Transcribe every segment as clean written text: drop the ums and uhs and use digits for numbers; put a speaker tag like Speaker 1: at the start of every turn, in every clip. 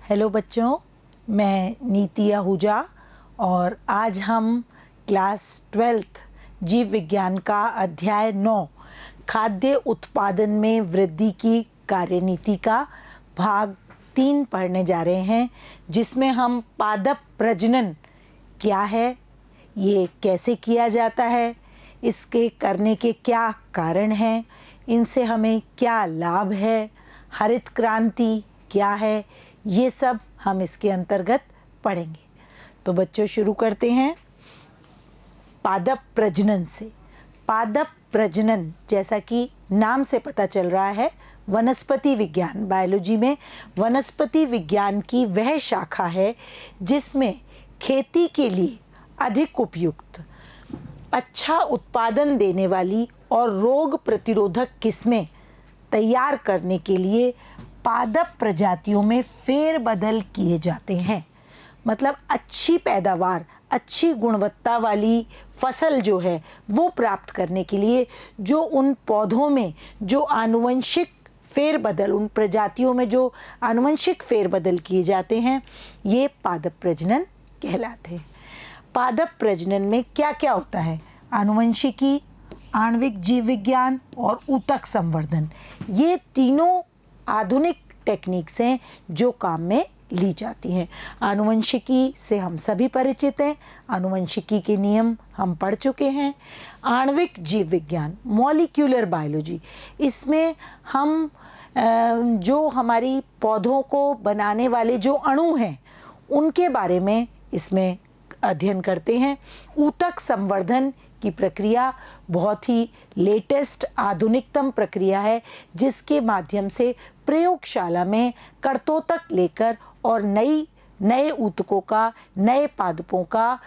Speaker 1: Hello बच्चों, मैं नीति आहूजा और आज हम क्लास 12th जीव विज्ञान का अध्याय 9 खाद्य उत्पादन में वृद्धि की कार्यनीति का भाग 3 पढ़ने जा रहे हैं, जिसमें हम पादप प्रजनन क्या है, ये कैसे किया जाता है, इसके करने के क्या कारण हैं, इनसे हमें क्या लाभ है, हरित क्रांति क्या है, ये सब हम इसके अंतर्गत पढ़ेंगे। तो बच्चों शुरू करते हैं पादप प्रजनन से। पादप प्रजनन जैसा कि नाम से पता चल रहा है, वनस्पति विज्ञान, बायोलॉजी में वनस्पति विज्ञान की वह शाखा है जिसमें खेती के लिए अधिक उपयुक्त, अच्छा उत्पादन देने वाली और रोग प्रतिरोधक किस्में तैयार करने के लिए पादप प्रजातियों में फेरबदल किए जाते हैं। मतलब अच्छी पैदावार, अच्छी गुणवत्ता वाली फसल जो है वो प्राप्त करने के लिए जो उन पौधों में जो आनुवंशिक फेरबदल, उन प्रजातियों में जो आनुवंशिक फेरबदल किए जाते हैं, ये पादप प्रजनन कहलाते हैं। पादप प्रजनन में क्या क्या होता है? आनुवंशिकी, आणविक जीव विज्ञान और ऊतक संवर्धन, ये तीनों आधुनिक टेक्निक्स हैं जो काम में ली जाती हैं। आनुवंशिकी से हम सभी परिचित हैं, आनुवंशिकी के नियम हम पढ़ चुके हैं। आणविक जीव विज्ञान, मॉलिक्यूलर बायोलॉजी, इसमें हम जो हमारी पौधों को बनाने वाले जो अणु हैं उनके बारे में इसमें अध्ययन करते हैं। ऊतक संवर्धन की प्रक्रिया बहुत ही लेटेस्ट, आधुनिकतम प्रक्रिया है जिसके माध्यम से प्रयोगशाला में कर्तोतक लेकर और नए ऊतकों का, नए पादपों का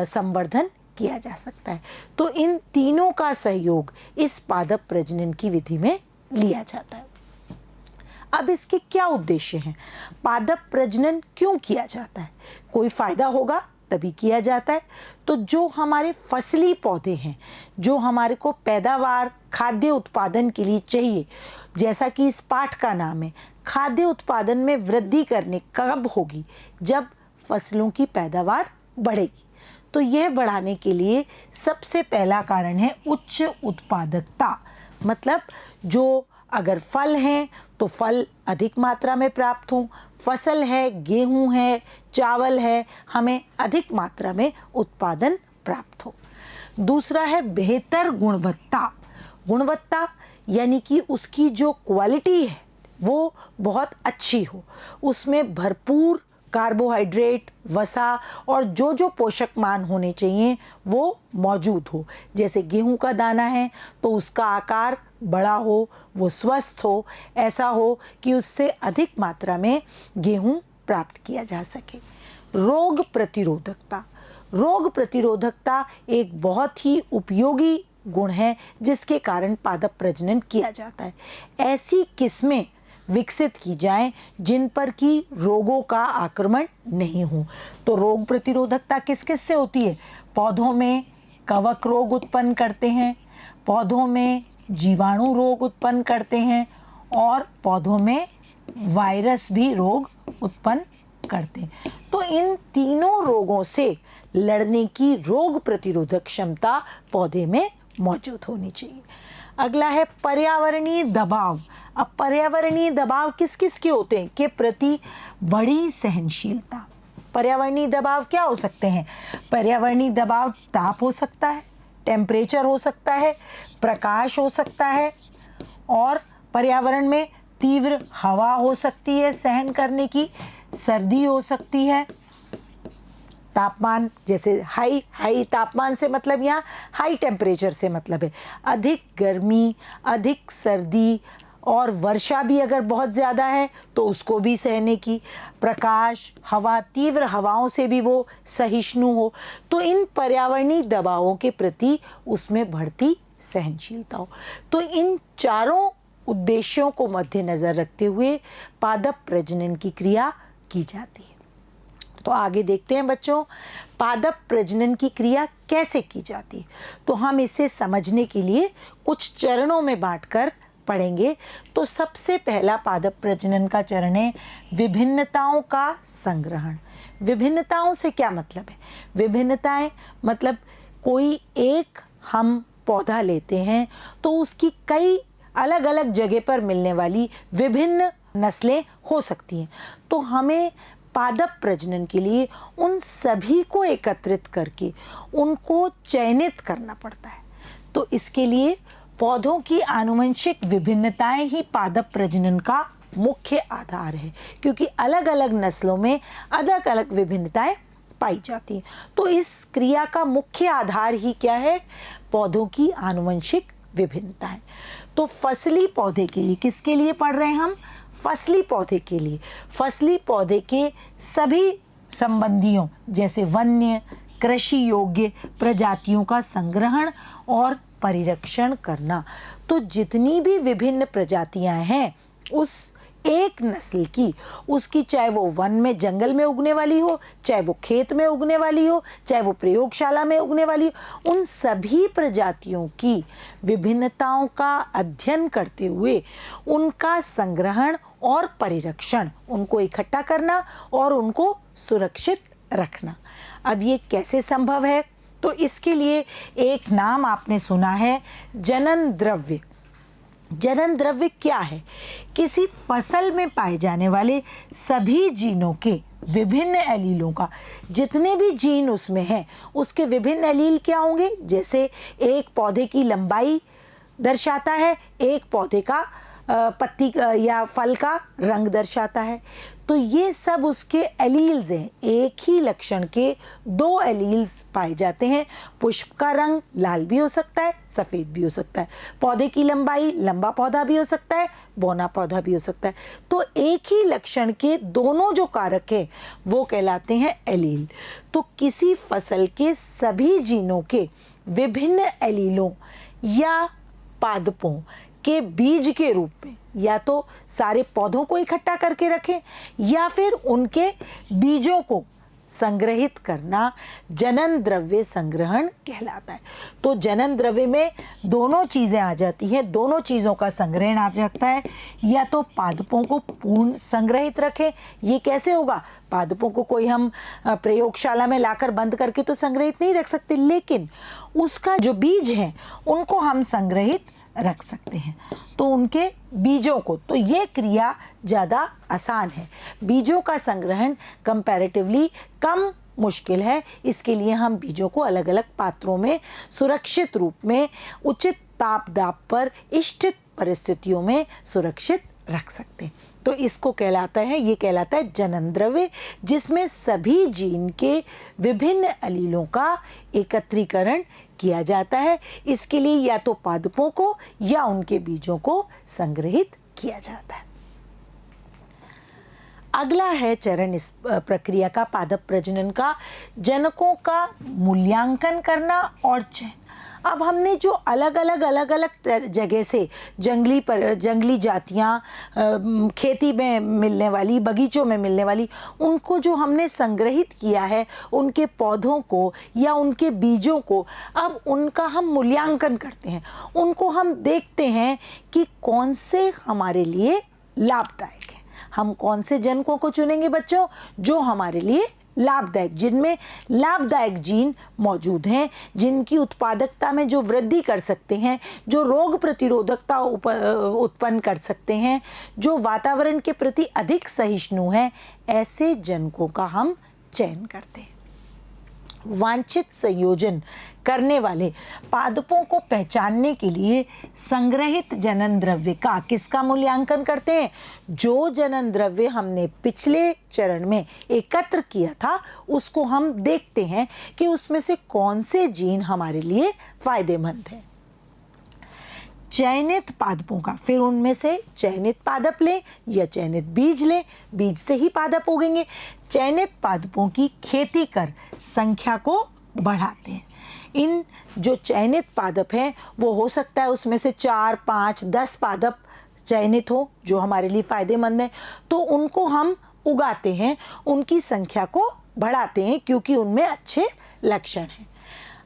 Speaker 1: संवर्धन किया जा सकता है। तो इन तीनों का सहयोग इस पादप प्रजनन की विधि में लिया जाता है। अब इसके क्या उद्देश्य हैं? पादप प्रजनन क्यों किया जाता है? कोई फायदा होगा तभी किया जाता है। तो जो हमारे फसली पौधे हैं, जो हमारे को पैदावार, खाद्य उत्पादन के लिए चाहिए, जैसा कि इस पाठ का नाम है, खाद्य उत्पादन में वृद्धि करने कब होगी? जब फसलों की पैदावार बढ़ेगी। तो यह बढ़ाने के लिए सबसे पहला कारण है उच्च उत्पादकता। मतलब जो अगर फल हैं तो फल अधिक मात्रा में प्राप्त हों, फसल है, गेहूं है, चावल है, हमें अधिक मात्रा में उत्पादन प्राप्त हो। दूसरा है बेहतर गुणवत्ता। गुणवत्ता यानी कि उसकी जो क्वालिटी है वो बहुत अच्छी हो, उसमें भरपूर कार्बोहाइड्रेट, वसा और जो पोषक मान होने चाहिए वो मौजूद हो। जैसे गेहूं का दाना है तो उसका आकार बड़ा हो, वो स्वस्थ हो, ऐसा हो कि उससे अधिक मात्रा में गेहूं प्राप्त किया जा सके। रोग प्रतिरोधकता। रोग प्रतिरोधकता एक बहुत ही उपयोगी गुण है जिसके कारण पादप प्रजनन किया जाता है। ऐसी किस्में विकसित की जाएं जिन पर कि रोगों का आक्रमण नहीं हो। तो रोग प्रतिरोधकता किस किस से होती है? पौधों में कवक रोग उत्पन्न करते हैं, पौधों में जीवाणु रोग उत्पन्न करते हैं और पौधों में वायरस भी रोग उत्पन्न करते हैं। तो इन तीनों रोगों से लड़ने की रोग प्रतिरोधक क्षमता पौधे में मौजूद होनी चाहिए। अगला है पर्यावरणीय दबाव। अब पर्यावरणीय दबाव किस किस के होते हैं? के प्रति बड़ी सहनशीलता। पर्यावरणीय दबाव क्या हो सकते हैं? पर्यावरणीय दबाव ताप हो सकता है, टेम्परेचर हो सकता है, प्रकाश हो सकता है, और पर्यावरण में तीव्र हवा हो सकती है सहन करने की, सर्दी हो सकती है, तापमान, जैसे हाई तापमान से मतलब यहाँ हाई टेम्परेचर से मतलब है अधिक गर्मी, अधिक सर्दी, और वर्षा भी अगर बहुत ज़्यादा है तो उसको भी सहने की, प्रकाश, हवा, तीव्र हवाओं से भी वो सहिष्णु हो। तो इन पर्यावरणीय दबावों के प्रति उसमें बढ़ती सहनशीलता हो। तो इन चारों उद्देश्यों को मद्देनज़र रखते हुए पादप प्रजनन की क्रिया की जाती है। तो आगे देखते हैं बच्चों, पादप प्रजनन की क्रिया कैसे की जाती है। तो हम इसे समझने के लिए कुछ चरणों में बांटकर पढ़ेंगे तो सबसे पहला पादप प्रजनन का चरण है विभिन्नताओं का संग्रहण। विभिन्नताओं से क्या मतलब है? विभिन्नताएं मतलब कोई एक हम पौधा लेते हैं तो उसकी कई अलग अलग जगह पर मिलने वाली विभिन्न नस्लें हो सकती हैं, तो हमें पादप प्रजनन के लिए उन सभी को एकत्रित करके उनको चयनित करना पड़ता है। तो इसके लिए पौधों की आनुवंशिक विभिन्नताएं ही पादप प्रजनन का मुख्य आधार है, क्योंकि अलग अलग नस्लों में अलग अलग विभिन्नताएं पाई जाती हैं। तो इस क्रिया का मुख्य आधार ही क्या है? पौधों की आनुवंशिक विभिन्नताएं। तो फसली पौधे के लिए, किसके लिए पढ़ रहे हैं हम? फसली पौधे के लिए। फसली पौधे के सभी संबंधियों जैसे वन्य, कृषि योग्य प्रजातियों का संग्रहण और परिरक्षण करना। तो जितनी भी विभिन्न प्रजातियां हैं उस एक नस्ल की, उसकी चाहे वो वन में जंगल में उगने वाली हो, चाहे वो खेत में उगने वाली हो, चाहे वो प्रयोगशाला में उगने वाली हो, उन सभी प्रजातियों की विभिन्नताओं का अध्ययन करते हुए उनका संग्रहण और परिरक्षण, उनको इकट्ठा करना और उनको सुरक्षित रखना। अब ये कैसे संभव है? तो इसके लिए एक नाम आपने सुना है, जनन द्रव्य। जनन द्रव्य क्या है? किसी फसल में पाए जाने वाले सभी जीनों के विभिन्न एलीलों का, जितने भी जीन उसमें हैं उसके विभिन्न एलील क्या होंगे? जैसे एक पौधे की लंबाई दर्शाता है, एक पौधे का पत्ती या फल का रंग दर्शाता है। तो ये सब उसके एलील्स हैं। एक ही लक्षण के दो एलील्स पाए जाते हैं। पुष्प का रंग लाल भी हो सकता है, सफ़ेद भी हो सकता है। पौधे की लंबाई, लंबा पौधा भी हो सकता है, बौना पौधा भी हो सकता है। तो एक ही लक्षण के दोनों जो कारक हैं वो कहलाते हैं एलील। तो किसी फसल के सभी जीनों के विभिन्न एलीलों या पादपों के बीज के रूप में या तो सारे पौधों को इकट्ठा करके रखें या फिर उनके बीजों को संग्रहित करना जनन द्रव्य संग्रहण कहलाता है। तो जनन द्रव्य में दोनों चीज़ें आ जाती हैं, दोनों चीज़ों का संग्रहण आ जाता है। या तो पादपों को पूर्ण संग्रहित रखें। ये कैसे होगा? पादपों को कोई हम प्रयोगशाला में लाकर बंद करके तो संग्रहित नहीं रख सकते, लेकिन उसका जो बीज है उनको हम संग्रहित रख सकते हैं। तो उनके बीजों को, तो ये क्रिया ज़्यादा आसान है। बीजों का संग्रहण कंपैरेटिवली कम मुश्किल है। इसके लिए हम बीजों को अलग अलग पात्रों में सुरक्षित रूप में उचित ताप दाब पर इष्टित परिस्थितियों में सुरक्षित रख सकते हैं। तो इसको कहलाता है, ये कहलाता है जनन द्रव्य, जिसमें सभी जीन के विभिन्न एलीलों का एकत्रीकरण किया जाता है। इसके लिए या तो पादपों को या उनके बीजों को संग्रहित किया जाता है। अगला है चरण इस प्रक्रिया का, पादप प्रजनन का, जनकों का मूल्यांकन करना और चयन। अब हमने जो अलग अलग जगह से जंगली जातियाँ खेती में मिलने वाली, बगीचों में मिलने वाली, उनको जो हमने संग्रहित किया है, उनके पौधों को या उनके बीजों को, अब उनका हम मूल्यांकन करते हैं। उनको हम देखते हैं कि कौन से हमारे लिए लाभदायक है। हम कौन से जनकों को चुनेंगे बच्चों? जो हमारे लिए लाभदायक, जिनमें लाभदायक जीन मौजूद हैं, जिनकी उत्पादकता में जो वृद्धि कर सकते हैं, जो रोग प्रतिरोधकता उत्पन्न कर सकते हैं, जो वातावरण के प्रति अधिक सहिष्णु हैं, ऐसे जनकों का हम चयन करते हैं। वांछित संयोजन करने वाले पादपों को पहचानने के लिए संग्रहित जनन द्रव्य का, किसका मूल्यांकन करते हैं? जो जनन द्रव्य हमने पिछले चरण में एकत्र किया था उसको हम देखते हैं कि उसमें से कौन से जीन हमारे लिए फायदेमंद हैं। चयनित पादपों का, फिर उनमें से चयनित पादप लें या चयनित बीज लें, बीज से ही पादप उगेंगे। चयनित पादपों की खेती कर संख्या को बढ़ाते हैं। इन जो चयनित पादप हैं वो हो सकता है उसमें से 4, 5, 10 पादप चयनित हो जो हमारे लिए फ़ायदेमंद हैं, तो उनको हम उगाते हैं, उनकी संख्या को बढ़ाते हैं क्योंकि उनमें अच्छे लक्षण हैं।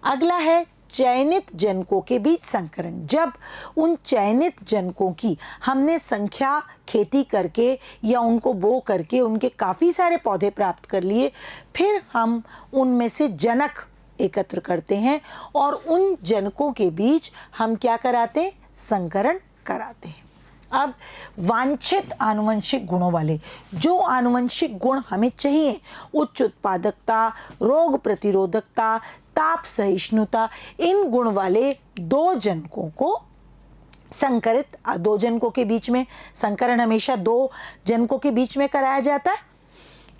Speaker 1: अगला है चयनित जनकों के बीच संकरण, जब उन चयनित जनकों की हमने संख्या खेती करके या उनको बो करके उनके काफ़ी सारे पौधे प्राप्त कर लिए, फिर हम उनमें से जनक एकत्र करते हैं और उन जनकों के बीच हम क्या कराते हैं, संकरण कराते हैं। अब वांछित आनुवंशिक गुणों वाले जो आनुवंशिक गुण हमें चाहिए, उच्च उत्पादकता, रोग प्रतिरोधकता, ताप सहिष्णुता, इन गुण वाले दो जनकों को संकरित, दो जनकों के बीच में संकरण हमेशा दो जनकों के बीच में कराया जाता है।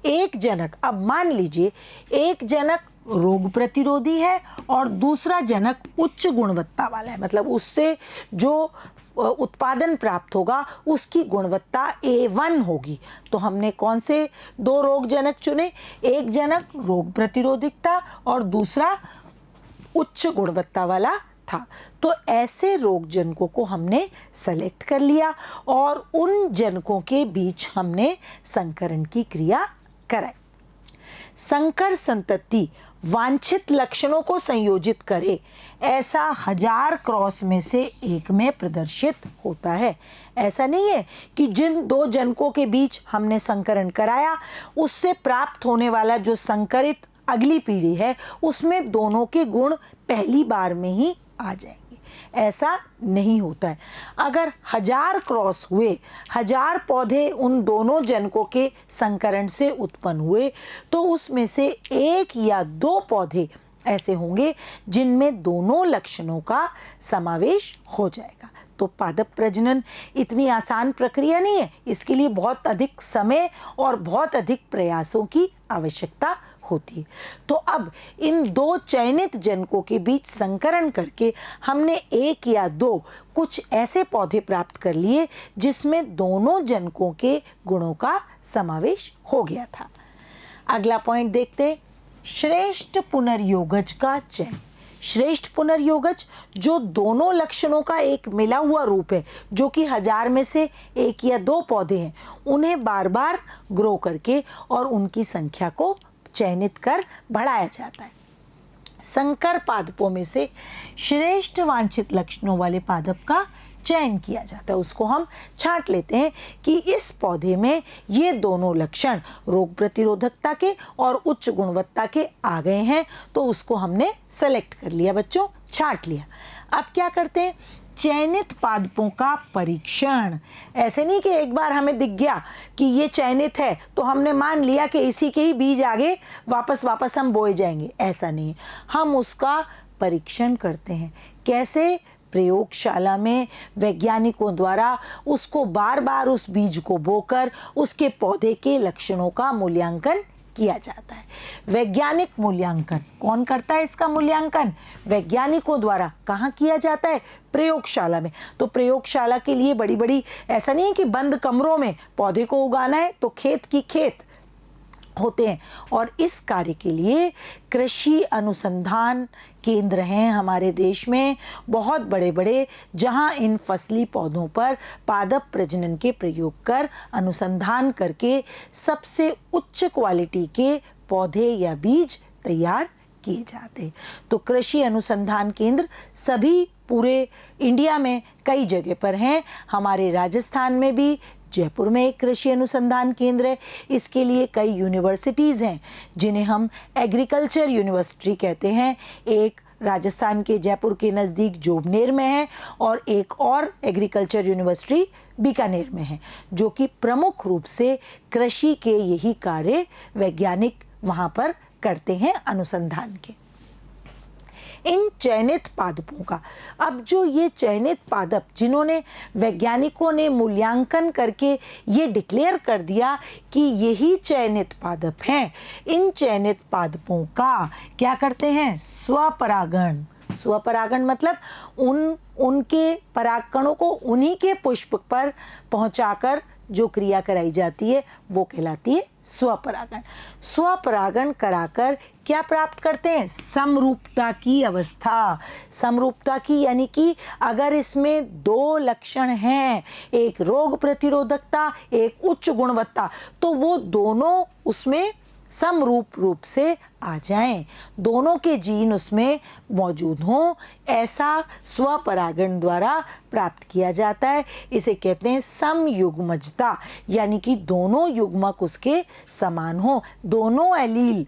Speaker 1: एक जनक, अब मान लीजिए एक जनक रोग प्रतिरोधी है और दूसरा जनक उच्च गुणवत्ता वाला है, मतलब उससे जो उत्पादन प्राप्त होगा उसकी गुणवत्ता A1 होगी। तो हमने कौन से दो रोग जनक चुने, एक जनक रोग प्रतिरोधकता और दूसरा उच्च गुणवत्ता वाला था। तो ऐसे रोग जनकों को हमने सेलेक्ट कर लिया और उन जनकों के बीच हमने संकरण की क्रिया कराई। संकर संतति वांछित लक्षणों को संयोजित करे, ऐसा 1000 क्रॉस में से एक में प्रदर्शित होता है। ऐसा नहीं है कि जिन दो जनकों के बीच हमने संकरण कराया उससे प्राप्त होने वाला जो संकरित अगली पीढ़ी है उसमें दोनों के गुण पहली बार में ही आ जाएंगे, ऐसा नहीं होता है। अगर 1000 क्रॉस हुए, 1000 पौधे उन दोनों जनकों के संकरण से उत्पन्न हुए, तो उसमें से एक या दो पौधे ऐसे होंगे जिनमें दोनों लक्षणों का समावेश हो जाएगा। तो पादप प्रजनन इतनी आसान प्रक्रिया नहीं है, इसके लिए बहुत अधिक समय और बहुत अधिक प्रयासों की आवश्यकता होती है। तो अब इन दो चयनित जनकों के बीच संकरण करके हमने एक या दो कुछ ऐसे पौधे प्राप्त कर लिए जिसमें दोनों जनकों के गुणों का समावेश हो गया था। अगला पॉइंट देखते हैं, श्रेष्ठ पुनर्योगज का चयन। श्रेष्ठ पुनर्योगज जो दोनों लक्षणों का एक मिला हुआ रूप है, जो कि 1000 में से एक या दो पौधे हैं, उन्हें बार बार ग्रो करके और उनकी संख्या को चयनित कर बढ़ाया जाता है। संकर पादपों में से श्रेष्ठ वांछित लक्षणों वाले पादप का चयन किया जाता है। उसको हम छांट लेते हैं कि इस पौधे में ये दोनों लक्षण रोग प्रतिरोधकता के और उच्च गुणवत्ता के आ गए हैं, तो उसको हमने सेलेक्ट कर लिया बच्चों, छांट लिया। अब क्या करते हैं, चयनित पादपों का परीक्षण। ऐसे नहीं कि एक बार हमें दिख गया कि ये चयनित है तो हमने मान लिया कि इसी के ही बीज आगे वापस हम बोए जाएंगे, ऐसा नहीं। हम उसका परीक्षण करते हैं। कैसे? प्रयोगशाला में वैज्ञानिकों द्वारा उसको बार बार उस बीज को बोकर उसके पौधे के लक्षणों का मूल्यांकन किया जाता है। वैज्ञानिक मूल्यांकन कौन करता है? इसका मूल्यांकन वैज्ञानिकों द्वारा कहाँ किया जाता है? प्रयोगशाला में। तो प्रयोगशाला के लिए बड़ी बड़ी, ऐसा नहीं है कि बंद कमरों में पौधे को उगाना है तो खेत की खेत होते हैं, और इस कार्य के लिए कृषि अनुसंधान केंद्र हैं हमारे देश में बहुत बड़े बड़े, जहां इन फसली पौधों पर पादप प्रजनन के प्रयोग कर अनुसंधान करके सबसे उच्च क्वालिटी के पौधे या बीज तैयार किए जाते हैं। तो कृषि अनुसंधान केंद्र सभी पूरे इंडिया में कई जगह पर हैं। हमारे राजस्थान में भी जयपुर में एक कृषि अनुसंधान केंद्र है। इसके लिए कई यूनिवर्सिटीज़ हैं जिन्हें हम एग्रीकल्चर यूनिवर्सिटी कहते हैं। एक राजस्थान के जयपुर के नज़दीक जोबनेर में है और एक और एग्रीकल्चर यूनिवर्सिटी बीकानेर में है, जो कि प्रमुख रूप से कृषि के यही कार्य वैज्ञानिक वहाँ पर करते हैं अनुसंधान के। इन चयनित पादपों का, अब जो ये चयनित पादप जिन्होंने वैज्ञानिकों ने मूल्यांकन करके ये डिक्लेयर कर दिया कि यही चयनित पादप हैं, इन चयनित पादपों का क्या करते हैं? स्वपरागण। स्वपरागण मतलब उनके परागकणों को उन्हीं के पुष्प पर पहुंचाकर जो क्रिया कराई जाती है वो कहलाती है स्वपरागण। स्वपरागण कराकर क्या प्राप्त करते हैं? समरूपता की अवस्था। समरूपता की यानी कि अगर इसमें दो लक्षण हैं, एक रोग प्रतिरोधकता, एक उच्च गुणवत्ता, तो वो दोनों उसमें समरूप रूप से आ जाएं, दोनों के जीन उसमें मौजूद हों, ऐसा स्वपरागण द्वारा प्राप्त किया जाता है। इसे कहते हैं समयुग्मजता, यानी कि दोनों युग्मक उसके समान हो, दोनों एलील,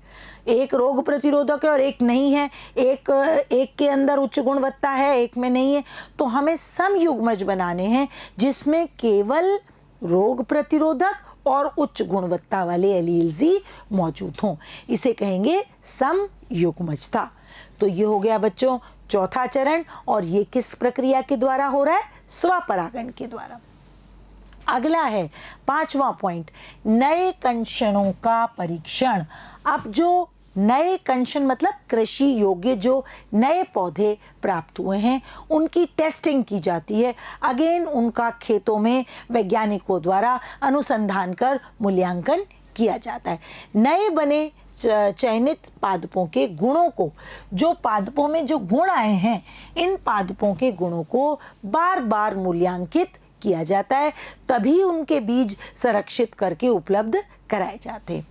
Speaker 1: एक रोग प्रतिरोधक है और एक नहीं है, एक के अंदर उच्च गुणवत्ता है, एक में नहीं है, तो हमें समयुग्मज बनाने हैं जिसमें केवल रोग प्रतिरोधक और उच्च गुणवत्ता वाले एलील्स ही मौजूद हों। इसे कहेंगे समयुग्मजता। तो ये हो गया बच्चों चौथा चरण, और ये किस प्रक्रिया के द्वारा हो रहा है? स्वपरागण के द्वारा। अगला है 5वां पॉइंट, नए कंशनों का परीक्षण। अब जो नए कंशन मतलब कृषि योग्य जो नए पौधे प्राप्त हुए हैं उनकी टेस्टिंग की जाती है। अगेन उनका खेतों में वैज्ञानिकों द्वारा अनुसंधान कर मूल्यांकन किया जाता है। नए बने चयनित पादपों के गुणों को, जो पादपों में जो गुण आए हैं, इन पादपों के गुणों को बार बार मूल्यांकित किया जाता है, तभी उनके बीज संरक्षित करके उपलब्ध कराए जाते हैं।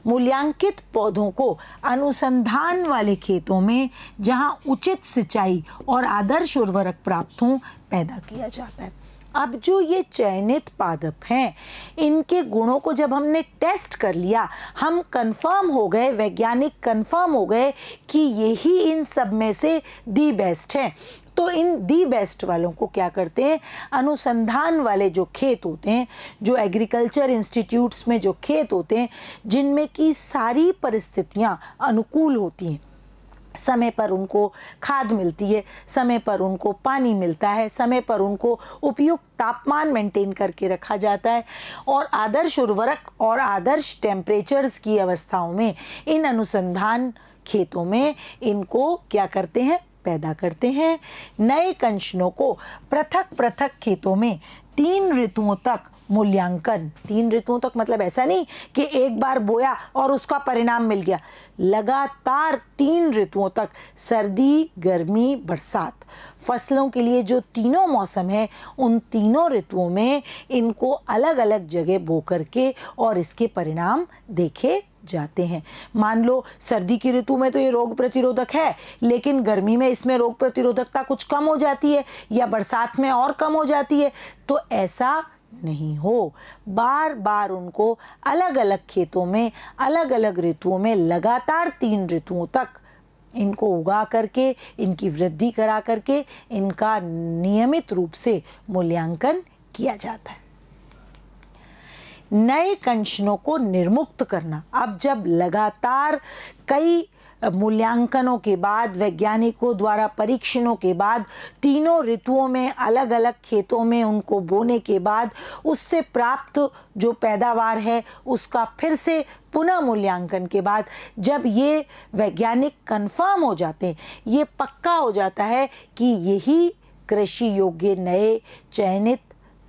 Speaker 1: मूल्यांकित पौधों को अनुसंधान वाले खेतों में जहां उचित सिंचाई और आदर्श उर्वरक प्राप्त हों पैदा किया जाता है। अब जो ये चयनित पादप हैं, इनके गुणों को जब हमने टेस्ट कर लिया, हम कंफर्म हो गए, वैज्ञानिक कंफर्म हो गए कि यही इन सब में से दी बेस्ट है, तो इन दी बेस्ट वालों को क्या करते हैं? अनुसंधान वाले जो खेत होते हैं, जो एग्रीकल्चर इंस्टीट्यूट्स में जो खेत होते हैं, जिनमें की सारी परिस्थितियां अनुकूल होती हैं, समय पर उनको खाद मिलती है, समय पर उनको पानी मिलता है, समय पर उनको उपयुक्त तापमान मेंटेन करके रखा जाता है, और आदर्श उर्वरक और आदर्श टेम्परेचर्स की अवस्थाओं में इन अनुसंधान खेतों में इनको क्या करते हैं? पैदा करते हैं। नए कंशनों को पृथक पृथक खेतों में 3 ऋतुओं तक मूल्यांकन, 3 ऋतुओं तक मतलब ऐसा नहीं कि एक बार बोया और उसका परिणाम मिल गया, लगातार 3 ऋतुओं तक, सर्दी, गर्मी, बरसात, फसलों के लिए जो तीनों मौसम है, उन तीनों ऋतुओं में इनको अलग अलग जगह बो करके और इसके परिणाम देखे जाते हैं। मान लो सर्दी की ऋतु में तो ये रोग प्रतिरोधक है, लेकिन गर्मी में इसमें रोग प्रतिरोधकता कुछ कम हो जाती है, या बरसात में और कम हो जाती है, तो ऐसा नहीं हो। बार बार उनको अलग अलग खेतों में अलग अलग ऋतुओं में लगातार 3 ऋतुओं तक इनको उगा करके, इनकी वृद्धि करा करके, इनका नियमित रूप से मूल्यांकन किया जाता है। नए कंशनों को निर्मुक्त करना। अब जब लगातार कई मूल्यांकनों के बाद, वैज्ञानिकों द्वारा परीक्षणों के बाद, तीनों ऋतुओं में अलग अलग खेतों में उनको बोने के बाद, उससे प्राप्त जो पैदावार है उसका फिर से पुनः मूल्यांकन के बाद, जब ये वैज्ञानिक कंफर्म हो जाते हैं, ये पक्का हो जाता है कि यही कृषि योग्य नए चयनित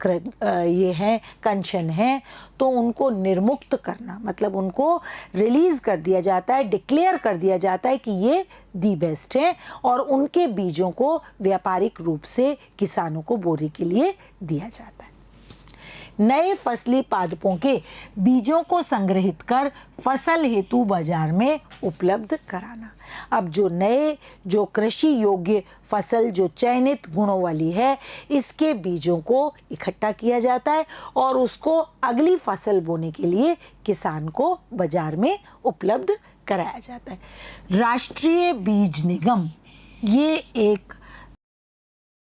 Speaker 1: ये हैं कंशन हैं, तो उनको निर्मुक्त करना मतलब उनको रिलीज़ कर दिया जाता है, डिक्लेयर कर दिया जाता है कि ये दी बेस्ट हैं, और उनके बीजों को व्यापारिक रूप से किसानों को बोने के लिए दिया जाता है। नए फसली पादपों के बीजों को संग्रहित कर फसल हेतु बाजार में उपलब्ध कराना। अब जो कृषि योग्य फसल जो चयनित गुणों वाली है, इसके बीजों को इकट्ठा किया जाता है और उसको अगली फसल बोने के लिए किसान को बाजार में उपलब्ध कराया जाता है। राष्ट्रीय बीज निगम ये एक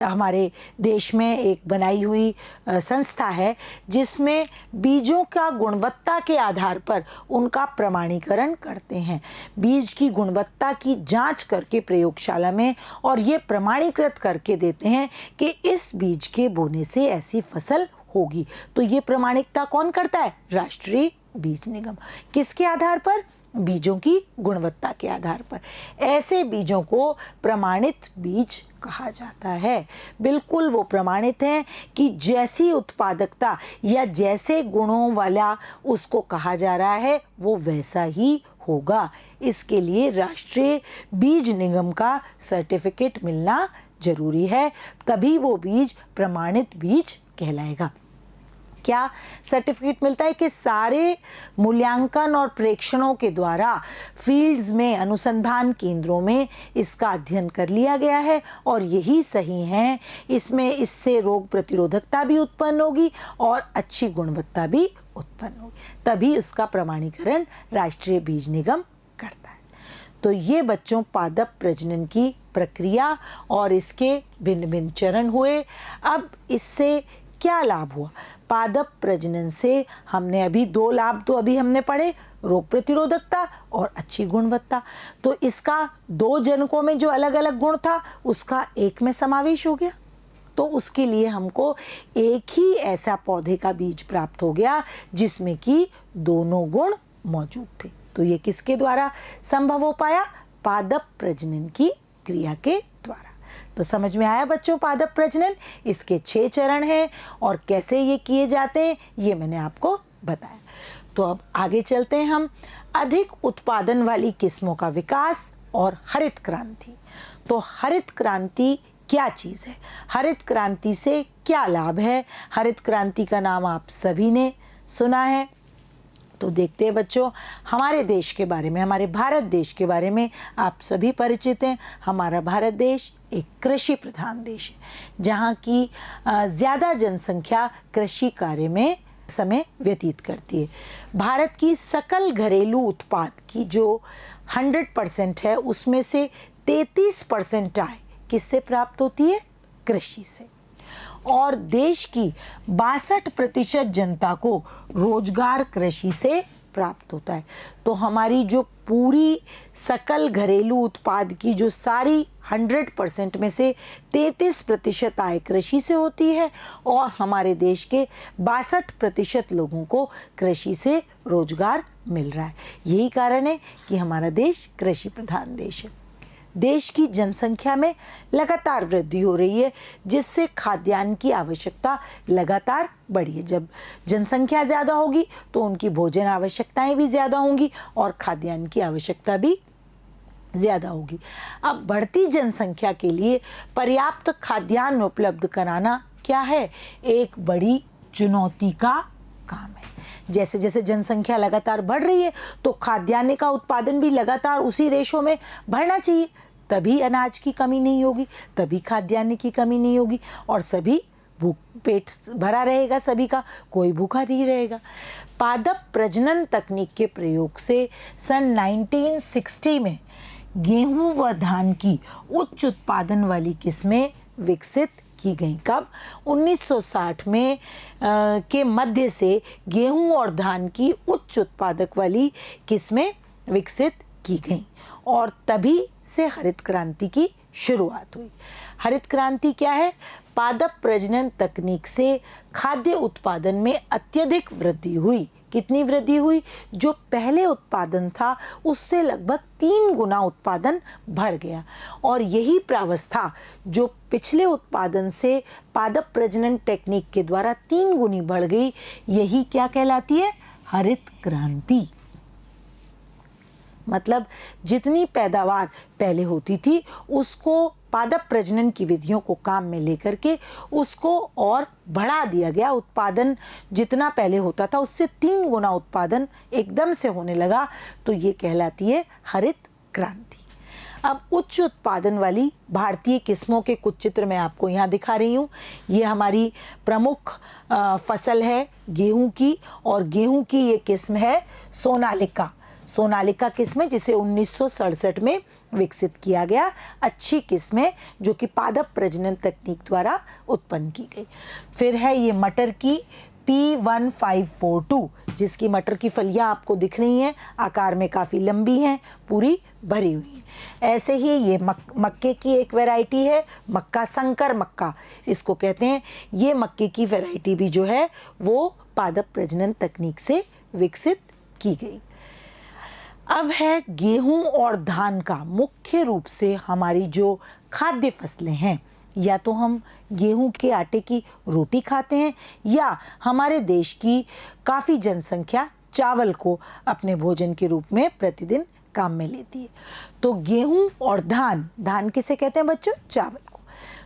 Speaker 1: हमारे देश में एक बनाई हुई संस्था है, जिसमें बीजों का गुणवत्ता के आधार पर उनका प्रमाणीकरण करते हैं। बीज की गुणवत्ता की जांच करके प्रयोगशाला में, और ये प्रमाणीकृत करके देते हैं कि इस बीज के बोने से ऐसी फसल होगी। तो ये प्रमाणिकता कौन करता है? राष्ट्रीय बीज निगम। किसके आधार पर? बीजों की गुणवत्ता के आधार पर। ऐसे बीजों को प्रमाणित बीज कहा जाता है। बिल्कुल वो प्रमाणित हैं कि जैसी उत्पादकता या जैसे गुणों वाला उसको कहा जा रहा है वो वैसा ही होगा। इसके लिए राष्ट्रीय बीज निगम का सर्टिफिकेट मिलना जरूरी है, तभी वो बीज प्रमाणित बीज कहलाएगा। क्या सर्टिफिकेट मिलता है कि सारे मूल्यांकन और प्रेक्षणों के द्वारा फील्ड्स में, अनुसंधान केंद्रों में इसका अध्ययन कर लिया गया है और यही सही है। इसमें इससे रोग प्रतिरोधकता भी उत्पन्न होगी और अच्छी गुणवत्ता भी उत्पन्न होगी, तभी उसका प्रमाणीकरण राष्ट्रीय बीज निगम करता है। तो ये बच्चों पादप प्रजनन की प्रक्रिया और इसके भिन्न भिन्न चरण हुए। अब इससे क्या लाभ हुआ? पादप प्रजनन से हमने अभी 2 लाभ तो अभी हमने पढ़े, रोग प्रतिरोधकता और अच्छी गुणवत्ता। तो इसका 2 जनकों में जो अलग अलग गुण था उसका एक में समावेश हो गया। तो उसके लिए हमको एक ही ऐसा पौधे का बीज प्राप्त हो गया जिसमें कि दोनों गुण मौजूद थे। तो ये किसके द्वारा संभव हो पाया? पादप प्रजनन की क्रिया के द्वारा। तो समझ में आया बच्चों पादप प्रजनन? इसके 6 चरण हैं और कैसे ये किए जाते हैं ये मैंने आपको बताया। तो अब आगे चलते हैं हम अधिक उत्पादन वाली किस्मों का विकास और हरित क्रांति। तो हरित क्रांति क्या चीज़ है? हरित क्रांति से क्या लाभ है? हरित क्रांति का नाम आप सभी ने सुना है। तो देखते हैं बच्चों, हमारे देश के बारे में, हमारे भारत देश के बारे में आप सभी परिचित हैं। हमारा भारत देश एक कृषि प्रधान देश है जहाँ की ज़्यादा जनसंख्या कृषि कार्य में समय व्यतीत करती है। भारत की सकल घरेलू उत्पाद की जो 100% है उसमें से 33% आय किससे प्राप्त होती है? कृषि से। और देश की 62% जनता को रोजगार कृषि से प्राप्त होता है। तो हमारी जो पूरी सकल घरेलू उत्पाद की जो सारी 100% में से 33% आय कृषि से होती है और हमारे देश के 62% लोगों को कृषि से रोजगार मिल रहा है। यही कारण है कि हमारा देश कृषि प्रधान देश है। देश की जनसंख्या में लगातार वृद्धि हो रही है जिससे खाद्यान्न की आवश्यकता लगातार बढ़ी है। जब जनसंख्या ज़्यादा होगी तो उनकी भोजन आवश्यकताएं भी ज़्यादा होंगी और खाद्यान्न की आवश्यकता भी ज़्यादा होगी। अब बढ़ती जनसंख्या के लिए पर्याप्त खाद्यान्न उपलब्ध कराना क्या है? एक बड़ी चुनौती का काम है। जैसे जैसे जनसंख्या लगातार बढ़ रही है तो खाद्यान्न का उत्पादन भी लगातार उसी रेशो में बढ़ना चाहिए, तभी अनाज की कमी नहीं होगी, तभी खाद्यान्न की कमी नहीं होगी और सभी पेट भरा रहेगा, सभी का, कोई भूखा नहीं रहेगा। पादप प्रजनन तकनीक के प्रयोग से सन 1960 में गेहूं व धान की उच्च उत्पादन वाली किस्में विकसित की गई। कब? 1960 में के मध्य से गेहूं और धान की उच्च उत्पादक वाली किस्में विकसित की गई और तभी से हरित क्रांति की शुरुआत हुई। हरित क्रांति क्या है? पादप प्रजनन तकनीक से खाद्य उत्पादन में अत्यधिक वृद्धि हुई। कितनी वृद्धि हुई? जो पहले उत्पादन था उससे लगभग 3 गुना उत्पादन बढ़ गया और यही प्रावस्था जो पिछले उत्पादन से पादप प्रजनन टेक्निक के द्वारा 3 गुनी बढ़ गई, यही क्या कहलाती है? हरित क्रांति। मतलब जितनी पैदावार पहले होती थी उसको पादप प्रजनन की विधियों को काम में लेकर के उसको और बढ़ा दिया गया। उत्पादन जितना पहले होता था उससे 3 गुना उत्पादन एकदम से होने लगा, तो ये कहलाती है हरित क्रांति। अब उच्च उत्पादन वाली भारतीय किस्मों के कुछ चित्र मैं आपको यहाँ दिखा रही हूँ। ये हमारी प्रमुख फसल है गेहूं की और गेहूं की ये किस्म है सोनालिका। सोनालिका किस्म है जिसे 1967 में विकसित किया गया। अच्छी किस्म है जो कि पादप प्रजनन तकनीक द्वारा उत्पन्न की गई। फिर है ये मटर की P1542 जिसकी मटर की फलियां आपको दिख रही हैं, आकार में काफ़ी लंबी हैं, पूरी भरी हुई हैं। ऐसे ही ये मक्के की एक वैरायटी है, मक्का संकर मक्का इसको कहते हैं। ये मक्के की वैरायटी भी जो है वो पादप प्रजनन तकनीक से विकसित की गई। अब है गेहूं और धान का। मुख्य रूप से हमारी जो खाद्य फसलें हैं, या तो हम गेहूं के आटे की रोटी खाते हैं या हमारे देश की काफ़ी जनसंख्या चावल को अपने भोजन के रूप में प्रतिदिन काम में लेती है। तो गेहूं और धान, धान किसे कहते हैं बच्चों? चावल को।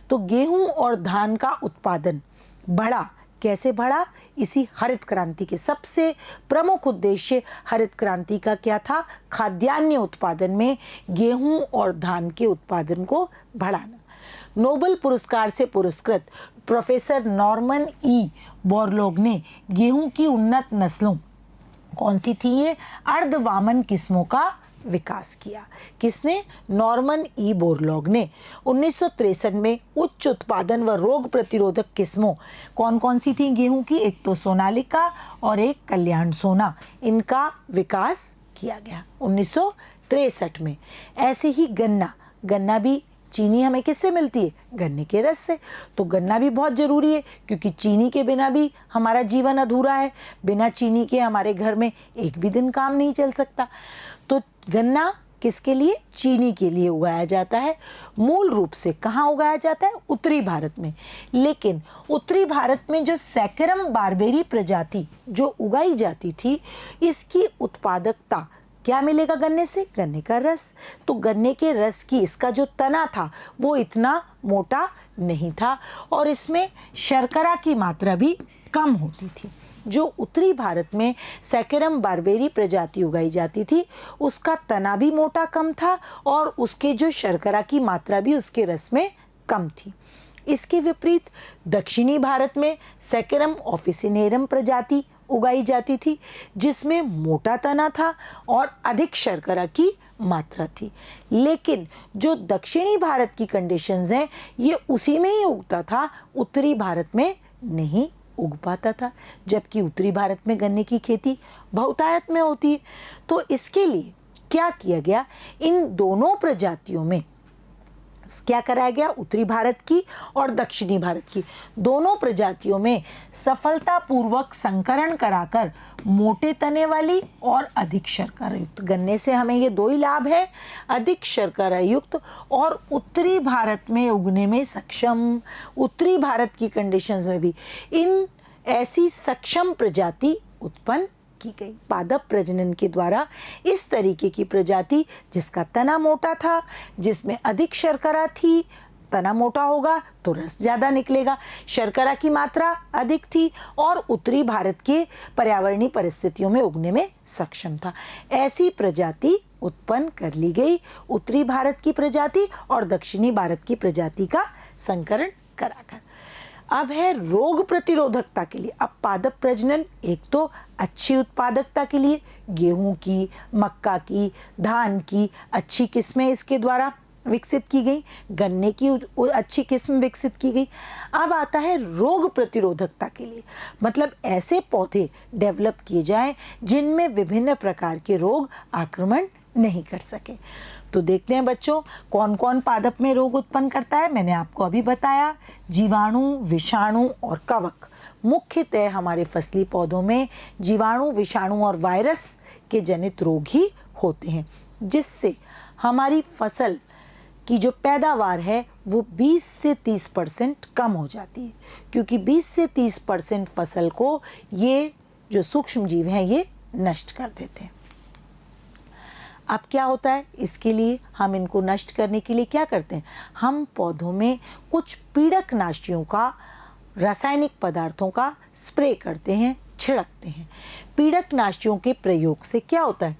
Speaker 1: तो गेहूं और धान का उत्पादन बढ़ा कैसे बढ़ा? इसी हरित क्रांति के सबसे प्रमुख उद्देश्य हरित क्रांति का क्या था? खाद्यान्न उत्पादन में गेहूं और धान के उत्पादन को बढ़ाना। नोबेल पुरस्कार से पुरस्कृत प्रोफेसर नॉर्मन ई बोरलॉग ने गेहूं की उन्नत नस्लों, कौन सी थी ये? अर्धवामन किस्मों का विकास किया। किसने? नॉर्मन ई बोरलॉग ने 1963 में उच्च उत्पादन व रोग प्रतिरोधक किस्मों, कौन कौन सी थी गेहूं की? एक तो सोनालिका और एक कल्याण सोना, इनका विकास किया गया 1963 में। ऐसे ही गन्ना भी, चीनी हमें किससे मिलती है? गन्ने के रस से। तो गन्ना भी बहुत ज़रूरी है, क्योंकि चीनी के बिना भी हमारा जीवन अधूरा है। बिना चीनी के हमारे घर में एक भी दिन काम नहीं चल सकता। तो गन्ना किसके लिए? चीनी के लिए उगाया जाता है। मूल रूप से कहाँ उगाया जाता है? उत्तरी भारत में। लेकिन उत्तरी भारत में जो सैकरम बारबेरी प्रजाति जो उगाई जाती थी, इसकी उत्पादकता क्या मिलेगा गन्ने से? गन्ने का रस। तो गन्ने के रस की इसका जो तना था वो इतना मोटा नहीं था और इसमें शर्करा की मात्रा भी कम होती थी। जो उत्तरी भारत में सैकरम बारबेरी प्रजाति उगाई जाती थी, उसका तना भी मोटा कम था और उसके जो शर्करा की मात्रा भी उसके रस में कम थी। इसके विपरीत दक्षिणी भारत में सैकरम ऑफिसिनेरम प्रजाति उगाई जाती थी, जिसमें मोटा तना था और अधिक शर्करा की मात्रा थी। लेकिन जो दक्षिणी भारत की कंडीशंस हैं, ये उसी में ही उगता था, उत्तरी भारत में नहीं उग पाता था। जबकि उत्तरी भारत में गन्ने की खेती बहुतायत में होती है। तो इसके लिए क्या किया गया? इन दोनों प्रजातियों में क्या कराया गया? उत्तरी भारत की और दक्षिणी भारत की दोनों प्रजातियों में सफलतापूर्वक संकरण कराकर मोटे तने वाली और अधिक शर्करा युक्त, गन्ने से हमें ये दो ही लाभ है, अधिक शर्करा युक्त और उत्तरी भारत में उगने में सक्षम। उत्तरी भारत की कंडीशंस में भी इन ऐसी सक्षम प्रजाति उत्पन्न की गई। पादप प्रजनन के द्वारा इस तरीके की प्रजाति जिसका तना मोटा था, जिसमें अधिक शर्करा थी, तना मोटा होगा तो रस ज़्यादा निकलेगा, शर्करा की मात्रा अधिक थी और उत्तरी भारत के पर्यावरणीय परिस्थितियों में उगने में सक्षम था। ऐसी प्रजाति उत्पन्न कर ली गई। उत्तरी भारत की प्रजाति और दक्षिणी भारत की प्रजाति का संकरण कराकर। अब है रोग प्रतिरोधकता के लिए। अब पादप प्रजनन एक तो अच्छी उत्पादकता के लिए गेहूं की, मक्का की, धान की अच्छी किस्में इसके द्वारा विकसित की गई, गन्ने की अच्छी किस्म विकसित की गई। अब आता है रोग प्रतिरोधकता के लिए, मतलब ऐसे पौधे डेवलप किए जाएं जिनमें विभिन्न प्रकार के रोग आक्रमण नहीं कर सके। तो देखते हैं बच्चों, कौन कौन पादप में रोग उत्पन्न करता है। मैंने आपको अभी बताया, जीवाणु, विषाणु और कवक। मुख्यतः हमारे फसली पौधों में जीवाणु, विषाणु और वायरस के जनित रोग ही होते हैं, जिससे हमारी फसल की जो पैदावार है वो 20 से 30% कम हो जाती है, क्योंकि 20 से 30% फसल को ये जो सूक्ष्म जीव हैं ये नष्ट कर देते हैं। अब क्या होता है? इसके लिए हम इनको नष्ट करने के लिए क्या करते हैं? हम पौधों में कुछ पीड़कनाशियों का, रासायनिक पदार्थों का स्प्रे करते हैं, छिड़कते हैं। पीड़कनाशियों के प्रयोग से क्या होता है?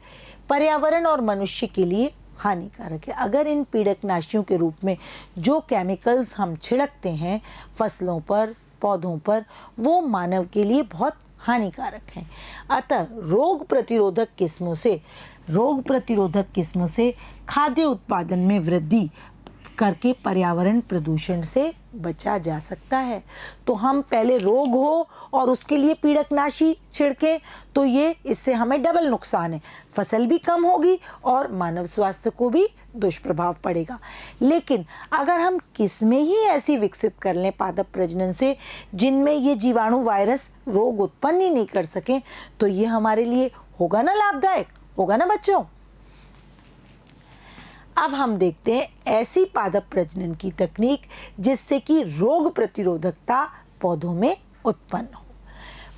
Speaker 1: पर्यावरण और मनुष्य के लिए हानिकारक है। अगर इन पीड़कनाशियों के रूप में जो केमिकल्स हम छिड़कते हैं फसलों पर, पौधों पर, वो मानव के लिए बहुत हानिकारक हैं। अतः रोग प्रतिरोधक किस्मों से खाद्य उत्पादन में वृद्धि करके पर्यावरण प्रदूषण से बचा जा सकता है। तो हम पहले रोग हो और उसके लिए पीड़कनाशी छिड़कें तो ये इससे हमें डबल नुकसान है, फसल भी कम होगी और मानव स्वास्थ्य को भी दुष्प्रभाव पड़ेगा। लेकिन अगर हम किस्में ही ऐसी विकसित कर लें पादप प्रजनन से जिनमें ये जीवाणु, वायरस रोग उत्पन्न ही नहीं कर सकें, तो ये हमारे लिए होगा ना लाभदायक, होगा ना बच्चों। अब हम देखते हैं ऐसी पादप प्रजनन की तकनीक जिससे कि रोग प्रतिरोधकता पौधों में उत्पन्न हो।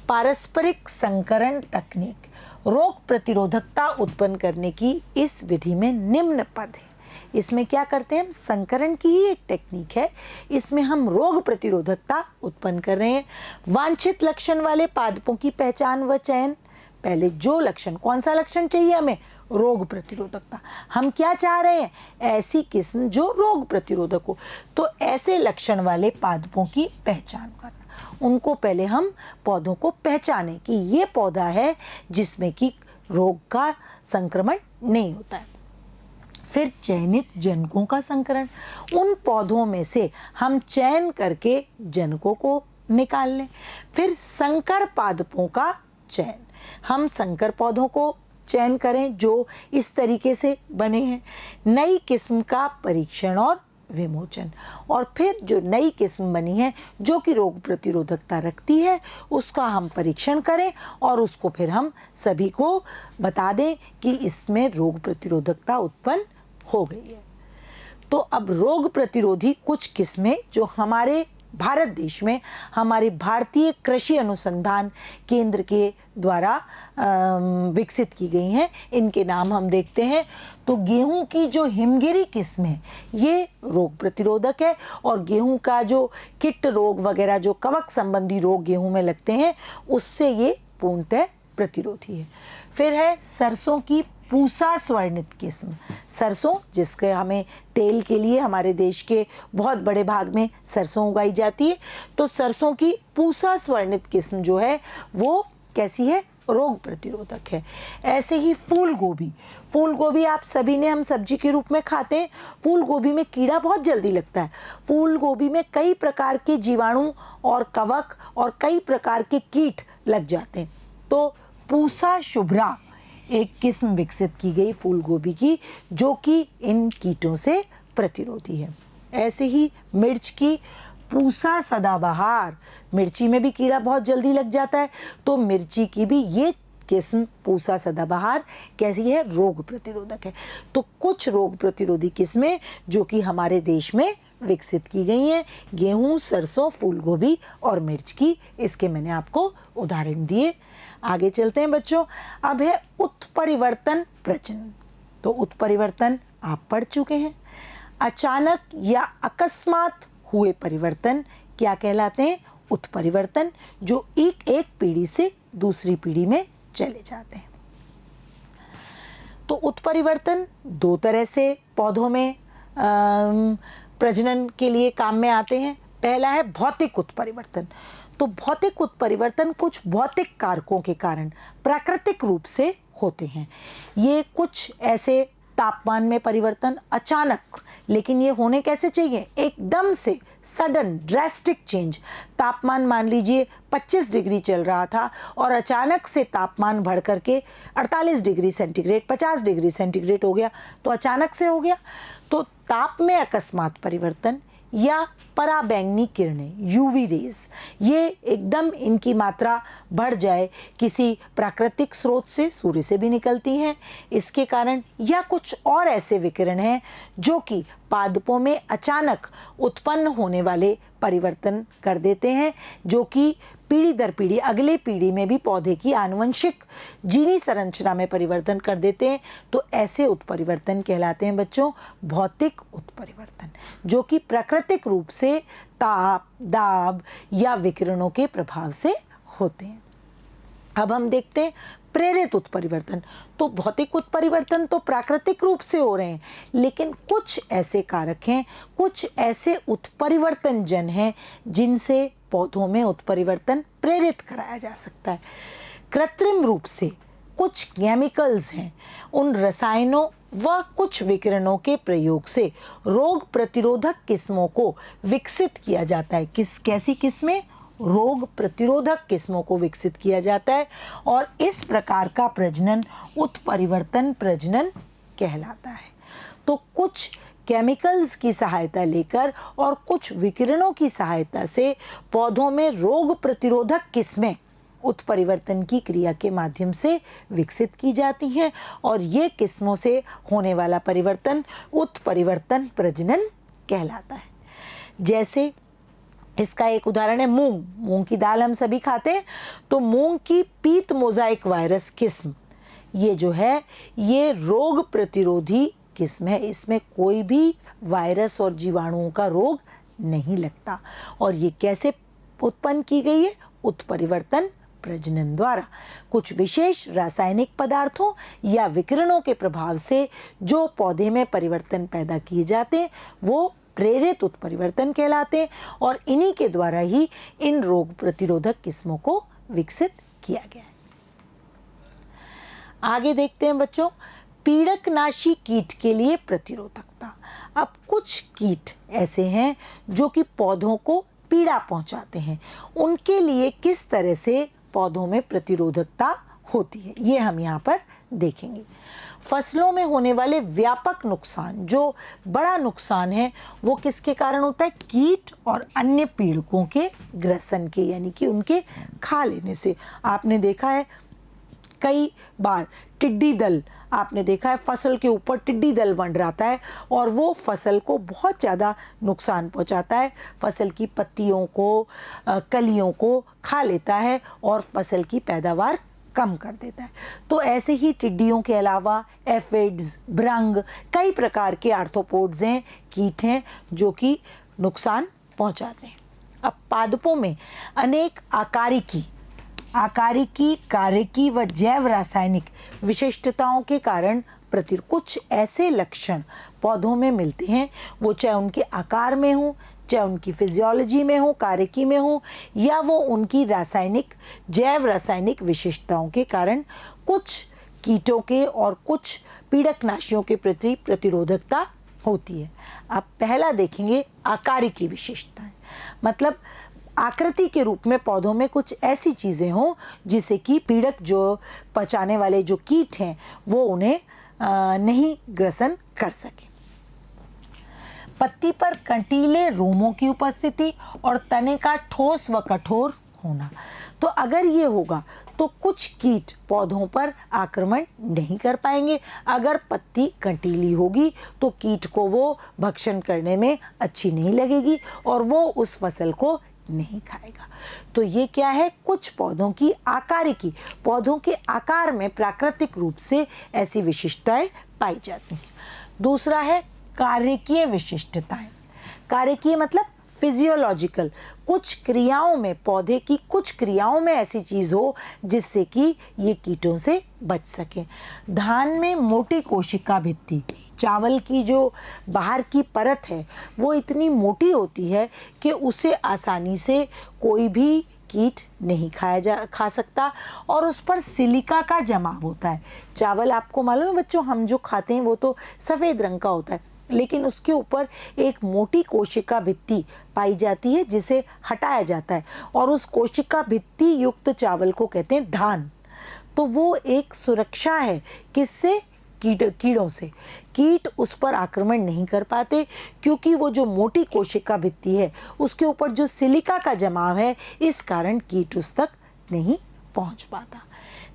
Speaker 1: पारस्परिक संकरण तकनीक रोग प्रतिरोधकता उत्पन्न करने की इस विधि में निम्न पद है। इसमें क्या करते हैं हम, संकरण की ही एक टेक्निक है, इसमें हम रोग प्रतिरोधकता उत्पन्न कर रहे हैं। वांछित लक्षण वाले पादपों की पहचान व चयन, पहले जो लक्षण, कौन सा लक्षण चाहिए हमें, रोग प्रतिरोधकता। हम क्या चाह रहे हैं, ऐसी किस्म जो रोग प्रतिरोधक हो। तो ऐसे लक्षण वाले पादपों की पहचान करना, उनको पहले हम पौधों को पहचानें कि ये पौधा है जिसमें कि रोग का संक्रमण नहीं होता है। फिर चयनित जनकों का संकरण, उन पौधों में से हम चयन करके जनकों को निकाल लें। फिर संकर पादपों का चयन, हम संकर पौधों को चयन करें जो इस तरीके से बने हैं। नई किस्म का परीक्षण और विमोचन, और फिर जो नई किस्म बनी है जो कि रोग प्रतिरोधकता रखती है उसका हम परीक्षण करें और उसको फिर हम सभी को बता दें कि इसमें रोग प्रतिरोधकता उत्पन्न हो गई है। तो अब रोग प्रतिरोधी कुछ किस्में जो हमारे भारत देश में हमारे भारतीय कृषि अनुसंधान केंद्र के द्वारा विकसित की गई हैं, इनके नाम हम देखते हैं। तो गेहूं की जो हिमगिरी किस्म है ये रोग प्रतिरोधक है, और गेहूं का जो कीट रोग वगैरह जो कवक संबंधी रोग गेहूं में लगते हैं उससे ये पूर्णतः प्रतिरोधी है। फिर है सरसों की पूसा स्वर्णित किस्म, सरसों जिसके हमें तेल के लिए हमारे देश के बहुत बड़े भाग में सरसों उगाई जाती है, तो सरसों की पूसा स्वर्णित किस्म जो है वो कैसी है, रोग प्रतिरोधक है। ऐसे ही फूल गोभी, फूल गोभी आप सभी ने हम सब्जी के रूप में खाते हैं। फूल गोभी में कीड़ा बहुत जल्दी लगता है। फूल गोभी में कई प्रकार के जीवाणु और कवक और कई प्रकार के कीट लग जाते हैं। तो पूसा शुभ्रा एक किस्म विकसित की गई फूल गोभी की जो कि इन कीटों से प्रतिरोधी है। ऐसे ही मिर्च की पूसा सदाबहार, मिर्ची में भी कीड़ा बहुत जल्दी लग जाता है, तो मिर्ची की भी ये किस्म पूसा सदाबहार कैसी है, रोग प्रतिरोधक है। तो कुछ रोग प्रतिरोधी किस्में जो कि हमारे देश में विकसित की गई हैं, गेहूं, सरसों, फूल गोभी और मिर्च की, इसके मैंने आपको उदाहरण दिए। आगे चलते हैं बच्चों। अब है उत्परिवर्तन प्रजनन। तो उत्परिवर्तन आप पढ़ चुके हैं। अचानक या अकस्मात हुए परिवर्तन क्या कहलाते हैं, उत्परिवर्तन, जो एक पीढ़ी से दूसरी पीढ़ी में चले जाते हैं। तो उत्परिवर्तन दो तरह से पौधों में प्रजनन के लिए काम में आते हैं। पहला है भौतिक उत्परिवर्तन। तो भौतिक उत्परिवर्तन कुछ भौतिक कारकों के कारण प्राकृतिक रूप से होते हैं। ये कुछ ऐसे तापमान में परिवर्तन अचानक, लेकिन ये होने कैसे चाहिए, एकदम से सडन ड्रास्टिक चेंज। तापमान मान लीजिए 25 डिग्री चल रहा था और अचानक से तापमान बढ़ करके 48 डिग्री सेंटीग्रेड, 50 डिग्री सेंटीग्रेड हो गया, तो अचानक से हो गया। तो ताप में अकस्मात परिवर्तन या पराबैंगनी किरणें, यूवी रेज, ये एकदम इनकी मात्रा बढ़ जाए, किसी प्राकृतिक स्रोत से, सूर्य से भी निकलती हैं इसके कारण, या कुछ और ऐसे विकिरण हैं जो कि पादपों में अचानक उत्पन्न होने वाले परिवर्तन कर देते हैं, जो कि पीढ़ी दर पीढ़ी अगले पीढ़ी में भी पौधे की आनुवंशिक जीनी संरचना में परिवर्तन कर देते हैं। तो ऐसे उत्परिवर्तन कहलाते हैं बच्चों भौतिक उत्परिवर्तन, जो कि प्राकृतिक रूप से ताप, दाब या विकिरणों के प्रभाव से होते हैं। अब हम देखते हैं प्रेरित उत्परिवर्तन। तो भौतिक उत्परिवर्तन तो प्राकृतिक रूप से हो रहे हैं, लेकिन कुछ ऐसे कारक हैं, कुछ ऐसे उत्परिवर्तन जन हैं जिनसे पौधों में उत्परिवर्तन प्रेरित कराया जा सकता है। कृत्रिम रूप से कुछ केमिकल्स हैं, उन रसायनों व कुछ विकिरणों के प्रयोग से रोग प्रतिरोधक किस्मों को विकसित किया जाता है। कैसी किस्में, रोग प्रतिरोधक किस्मों को विकसित किया जाता है, और इस प्रकार का प्रजनन उत्परिवर्तन प्रजनन कहलाता है। तो कुछ केमिकल्स की सहायता लेकर और कुछ विकिरणों की सहायता से पौधों में रोग प्रतिरोधक किस्में उत्परिवर्तन की क्रिया के माध्यम से विकसित की जाती हैं, और ये किस्मों से होने वाला परिवर्तन उत्परिवर्तन प्रजनन कहलाता है। जैसे इसका एक उदाहरण है मूंग। मूंग की दाल हम सभी खाते हैं, तो मूंग की पीत मोजाइक वायरस किस्म ये जो है ये रोग प्रतिरोधी किस्म है। इसमें कोई भी वायरस और जीवाणुओं का रोग नहीं लगता। और ये कैसे उत्पन्न की गई है? उत्परिवर्तन प्रजनन द्वारा। कुछ विशेष रासायनिक पदार्थों या विकिरणों के प्रभाव से जो पौधे में परिवर्तन पैदा किए जाते हैं वो प्रेरित उत्परिवर्तन कहलाते हैं, और इन्हीं के द्वारा ही इन रोग प्रतिरोधक किस्मों को विकसित किया गया है। आगे देखते हैं बच्चों, पीड़कनाशी कीट के लिए प्रतिरोधकता। अब कुछ कीट ऐसे हैं जो कि पौधों को पीड़ा पहुंचाते हैं, उनके लिए किस तरह से पौधों में प्रतिरोधकता होती है ये हम यहाँ पर देखेंगे। फसलों में होने वाले व्यापक नुकसान, जो बड़ा नुकसान है वो किसके कारण होता है? कीट और अन्य पीड़कों के ग्रसन के, यानी कि उनके खा लेने से। आपने देखा है कई बार टिड्डी दल, आपने देखा है फसल के ऊपर टिड्डी दल मंडराता है और वो फसल को बहुत ज़्यादा नुकसान पहुंचाता है। फसल की पत्तियों को, कलियों को खा लेता है और फसल की पैदावार कम कर देता है। तो ऐसे ही टिड्डियों के अलावा एफिड्स, भृंग, कई प्रकार के आर्थ्रोपोड्स हैं, कीट हैं जो कि नुकसान पहुंचाते हैं। अब पादपों में अनेक आकारिकी, कार्यकी व जैव रासायनिक विशिष्टताओं के कारण कुछ ऐसे लक्षण पौधों में मिलते हैं, वो चाहे उनके आकार में हो, चाहे उनकी फिजियोलॉजी में हो, कार्यकी में हो, या वो उनकी जैव रासायनिक विशिष्टताओं के कारण कुछ कीटों के और कुछ पीड़कनाशियों के प्रति प्रतिरोधकता होती है। अब पहला देखेंगे आकारिकी विशेषताएं, मतलब आकृति के रूप में पौधों में कुछ ऐसी चीज़ें हों जिससे कि पीड़क, जो पचाने वाले जो कीट हैं, वो उन्हें नहीं ग्रसन कर सके। पत्ती पर कंटीले रोमों की उपस्थिति और तने का ठोस व कठोर होना। तो अगर ये होगा तो कुछ कीट पौधों पर आक्रमण नहीं कर पाएंगे। अगर पत्ती कंटीली होगी तो कीट को वो भक्षण करने में अच्छी नहीं लगेगी और वो उस फसल को नहीं खाएगा। तो ये क्या है? कुछ पौधों की आकारिकी, पौधों के आकार में प्राकृतिक रूप से ऐसी विशिष्टताएं पाई जाती हैं। दूसरा है कार्यकीय विशिष्टताएं। कार्यकीय मतलब फिजियोलॉजिकल, कुछ क्रियाओं में, पौधे की कुछ क्रियाओं में ऐसी चीज़ हो जिससे कि ये कीटों से बच सके। धान में मोटी कोशिका भित्ति, चावल की जो बाहर की परत है वो इतनी मोटी होती है कि उसे आसानी से कोई भी कीट नहीं खा सकता, और उस पर सिलिका का जमाव होता है। चावल आपको मालूम है बच्चों, हम जो खाते हैं वो तो सफ़ेद रंग का होता है, लेकिन उसके ऊपर एक मोटी कोशिका भित्ति पाई जाती है जिसे हटाया जाता है, और उस कोशिका भित्ति युक्त चावल को कहते हैं धान। तो वो एक सुरक्षा है, किससे? कीड़ों से। कीट उस पर आक्रमण नहीं कर पाते क्योंकि वो जो मोटी कोशिका भित्ति है उसके ऊपर जो सिलिका का जमाव है, इस कारण कीट उस तक नहीं पहुंच पाता।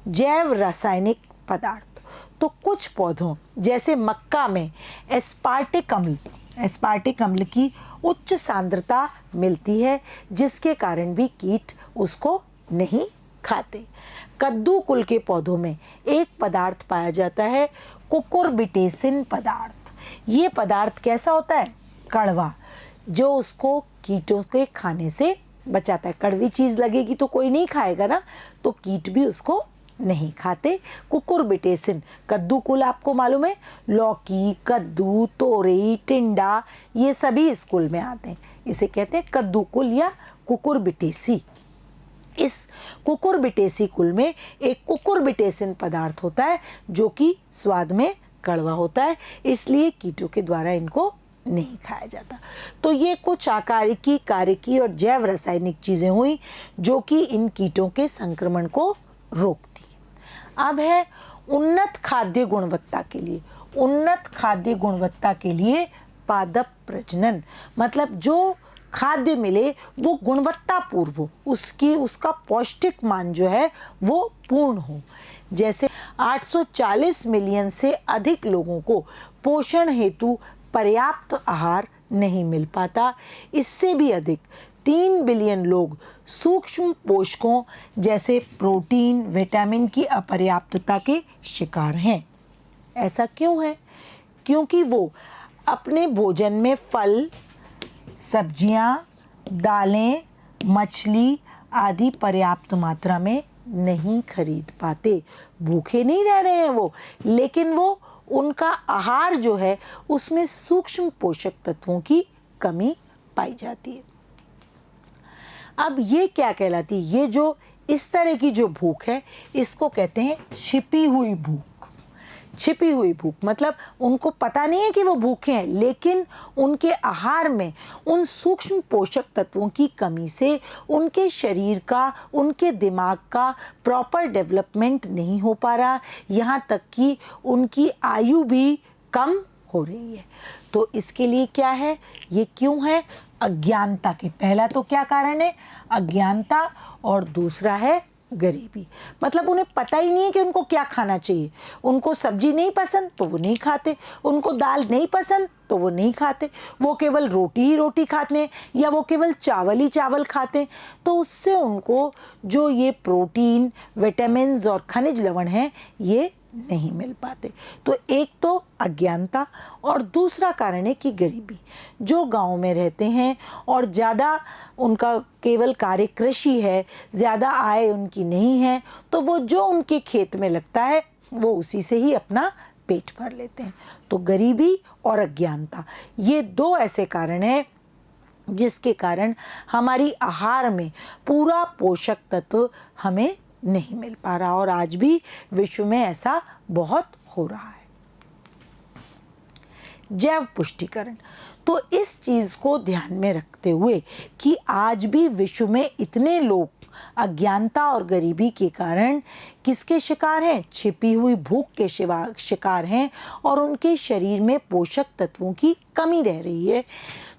Speaker 1: जैव रासायनिक पदार्थ, तो कुछ पौधों जैसे मक्का में एस्पार्टिक अम्ल की उच्च सांद्रता मिलती है जिसके कारण भी कीट उसको नहीं खाते। कद्दू कुल के पौधों में एक पदार्थ पाया जाता है, कुकुरबिटेसिन पदार्थ। ये पदार्थ कैसा होता है? कड़वा, जो उसको कीटों के खाने से बचाता है। कड़वी चीज़ लगेगी तो कोई नहीं खाएगा ना, तो कीट भी उसको नहीं खाते। कुकुरबिटेसिन, कद्दू कुल आपको मालूम है, लौकी, कद्दू, तोरई, टिंडा, ये सभी स्कूल में आते हैं। इसे कहते हैं कद्दू कुल या कुकुरबिटेसी। इस कुकुरबिटेसी कुल में एक कुकुरबिटेसिन पदार्थ होता है जो कि स्वाद में कड़वा होता है, इसलिए कीटों के द्वारा इनको नहीं खाया जाता। तो ये कुछ आकारिकी, कार्यकी और जैव रासायनिक चीज़ें हुई जो कि इन कीटों के संक्रमण को रोकती है। अब है उन्नत खाद्य गुणवत्ता के लिए। उन्नत खाद्य गुणवत्ता के लिए पादप प्रजनन, मतलब जो खाद्य मिले वो गुणवत्तापूर्ण हो, उसका पौष्टिक मान जो है वो पूर्ण हो। जैसे 840 मिलियन से अधिक लोगों को पोषण हेतु पर्याप्त आहार नहीं मिल पाता। इससे भी अधिक 3 बिलियन लोग सूक्ष्म पोषकों जैसे प्रोटीन, विटामिन की अपर्याप्तता के शिकार हैं। ऐसा क्यों है? क्योंकि वो अपने भोजन में फल, सब्जियां, दालें, मछली आदि पर्याप्त मात्रा में नहीं खरीद पाते। भूखे नहीं रह रहे हैं वो, लेकिन वो उनका आहार जो है उसमें सूक्ष्म पोषक तत्वों की कमी पाई जाती है। अब ये क्या कहलाती है? ये जो इस तरह की जो भूख है इसको कहते हैं छिपी हुई भूख। छिपी हुई भूख मतलब उनको पता नहीं है कि वो भूखे हैं, लेकिन उनके आहार में उन सूक्ष्म पोषक तत्वों की कमी से उनके शरीर का, उनके दिमाग का प्रॉपर डेवलपमेंट नहीं हो पा रहा, यहाँ तक कि उनकी आयु भी कम हो रही है। तो इसके लिए क्या है? ये क्यों है? अज्ञानता के, पहला तो क्या कारण है? अज्ञानता, और दूसरा है गरीबी। मतलब उन्हें पता ही नहीं है कि उनको क्या खाना चाहिए। उनको सब्जी नहीं पसंद तो वो नहीं खाते, उनको दाल नहीं पसंद तो वो नहीं खाते, वो केवल रोटी ही रोटी खाते हैं या वो केवल चावल ही चावल खाते हैं। तो उससे उनको जो ये प्रोटीन, विटामिन्स और खनिज लवण हैं ये नहीं मिल पाते। तो एक तो अज्ञानता, और दूसरा कारण है कि गरीबी। जो गांव में रहते हैं और ज़्यादा उनका केवल कार्य कृषि है, ज़्यादा आय उनकी नहीं है, तो वो जो उनके खेत में लगता है वो उसी से ही अपना पेट भर लेते हैं। तो गरीबी और अज्ञानता, ये दो ऐसे कारण हैं जिसके कारण हमारी आहार में पूरा पोषक तत्व हमें नहीं मिल पा रहा, और आज भी विश्व में ऐसा बहुत हो रहा है। जैव पुष्टिकरण, तो इस चीज को ध्यान में रखते हुए कि आज भी विश्व में इतने लोग अज्ञानता और गरीबी के कारण किसके शिकार हैं? छिपी हुई भूख के शिकार हैं, और उनके शरीर में पोषक तत्वों की कमी रह रही है।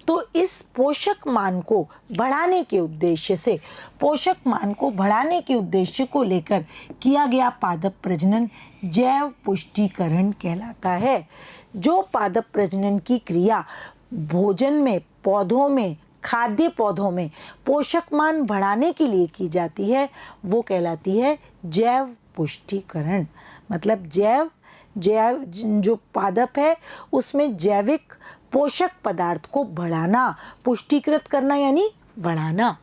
Speaker 1: तो इस पोषक मान को बढ़ाने के उद्देश्य से, पोषक मान को बढ़ाने के उद्देश्य को लेकर किया गया पादप प्रजनन जैव पुष्टिकरण कहलाता है। जो पादप प्रजनन की क्रिया भोजन में, पौधों में, खाद्य पौधों में पोषक मान बढ़ाने के लिए की जाती है वो कहलाती है जैव पुष्टिकरण। मतलब जैव जो पादप है उसमें जैविक पोषक पदार्थ को बढ़ाना, पुष्टिकृत करना यानी बढ़ाना।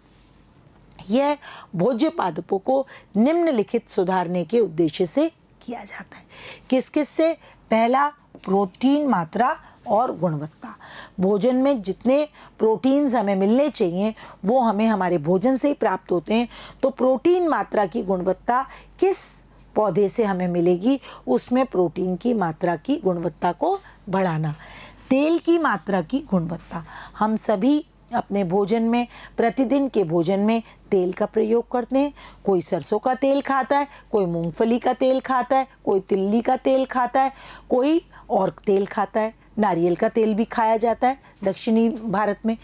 Speaker 1: यह भोज्य पादपों को निम्नलिखित सुधारने के उद्देश्य से किया जाता है। किस किस से? पहला, प्रोटीन मात्रा और गुणवत्ता। भोजन में जितने प्रोटीन्स हमें मिलने चाहिए वो हमें हमारे भोजन से ही प्राप्त होते हैं। तो प्रोटीन मात्रा की गुणवत्ता किस पौधे से हमें मिलेगी, उसमें प्रोटीन की मात्रा की गुणवत्ता को बढ़ाना। तेल की मात्रा की गुणवत्ता, हम सभी अपने भोजन में, प्रतिदिन के भोजन में तेल का प्रयोग करते हैं। कोई सरसों का तेल खाता है, कोई मूंगफली का तेल खाता है, कोई तिल्ली का तेल खाता है, कोई और तेल खाता है। नारियल का तेल भी खाया जाता है दक्षिणी भारत में।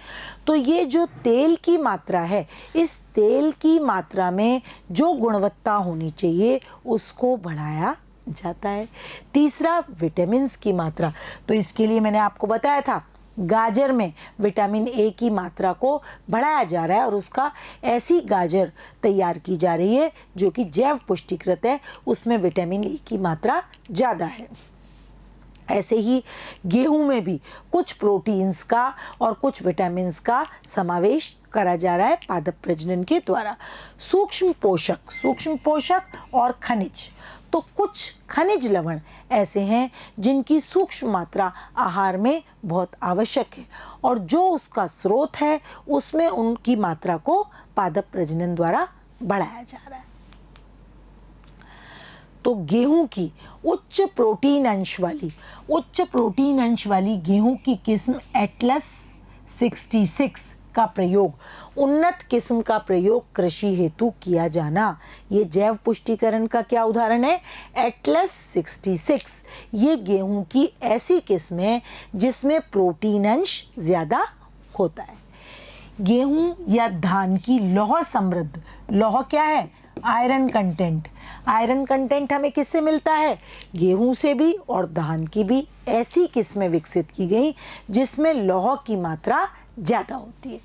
Speaker 1: तो ये जो तेल की मात्रा है, इस तेल की मात्रा में जो गुणवत्ता होनी चाहिए उसको बढ़ाया जाता है। तीसरा, विटामिन्स की मात्रा। तो इसके लिए मैंने आपको बताया था गाजर में विटामिन ए की मात्रा को बढ़ाया जा रहा है, और उसका ऐसी गाजर तैयार की जा रही है जो कि जैव पुष्टिकृत है, उसमें विटामिन ए की मात्रा ज़्यादा है। ऐसे ही गेहूं में भी कुछ प्रोटीन्स का और कुछ विटामिन्स का समावेश करा जा रहा है पादप प्रजनन के द्वारा। सूक्ष्म पोषक और खनिज, तो कुछ खनिज लवण ऐसे हैं जिनकी सूक्ष्म मात्रा आहार में बहुत आवश्यक है, और जो उसका स्रोत है उसमें उनकी मात्रा को पादप प्रजनन द्वारा बढ़ाया जा रहा है। तो गेहूं की उच्च प्रोटीन अंश वाली गेहूं की किस्म एटलस 66 का प्रयोग, उन्नत किस्म का प्रयोग कृषि हेतु किया जाना, ये जैव पुष्टिकरण का क्या उदाहरण है? एटलस 66। ये गेहूं की ऐसी किस्म है जिसमें प्रोटीन अंश ज़्यादा होता है। गेहूं या धान की लौह समृद्ध, लौह क्या है? Iron content. आयरन कंटेंट हमें किससे मिलता है? गेहूं से भी और धान की भी ऐसी किस्में विकसित की गई जिसमें लौह की मात्रा ज़्यादा होती है।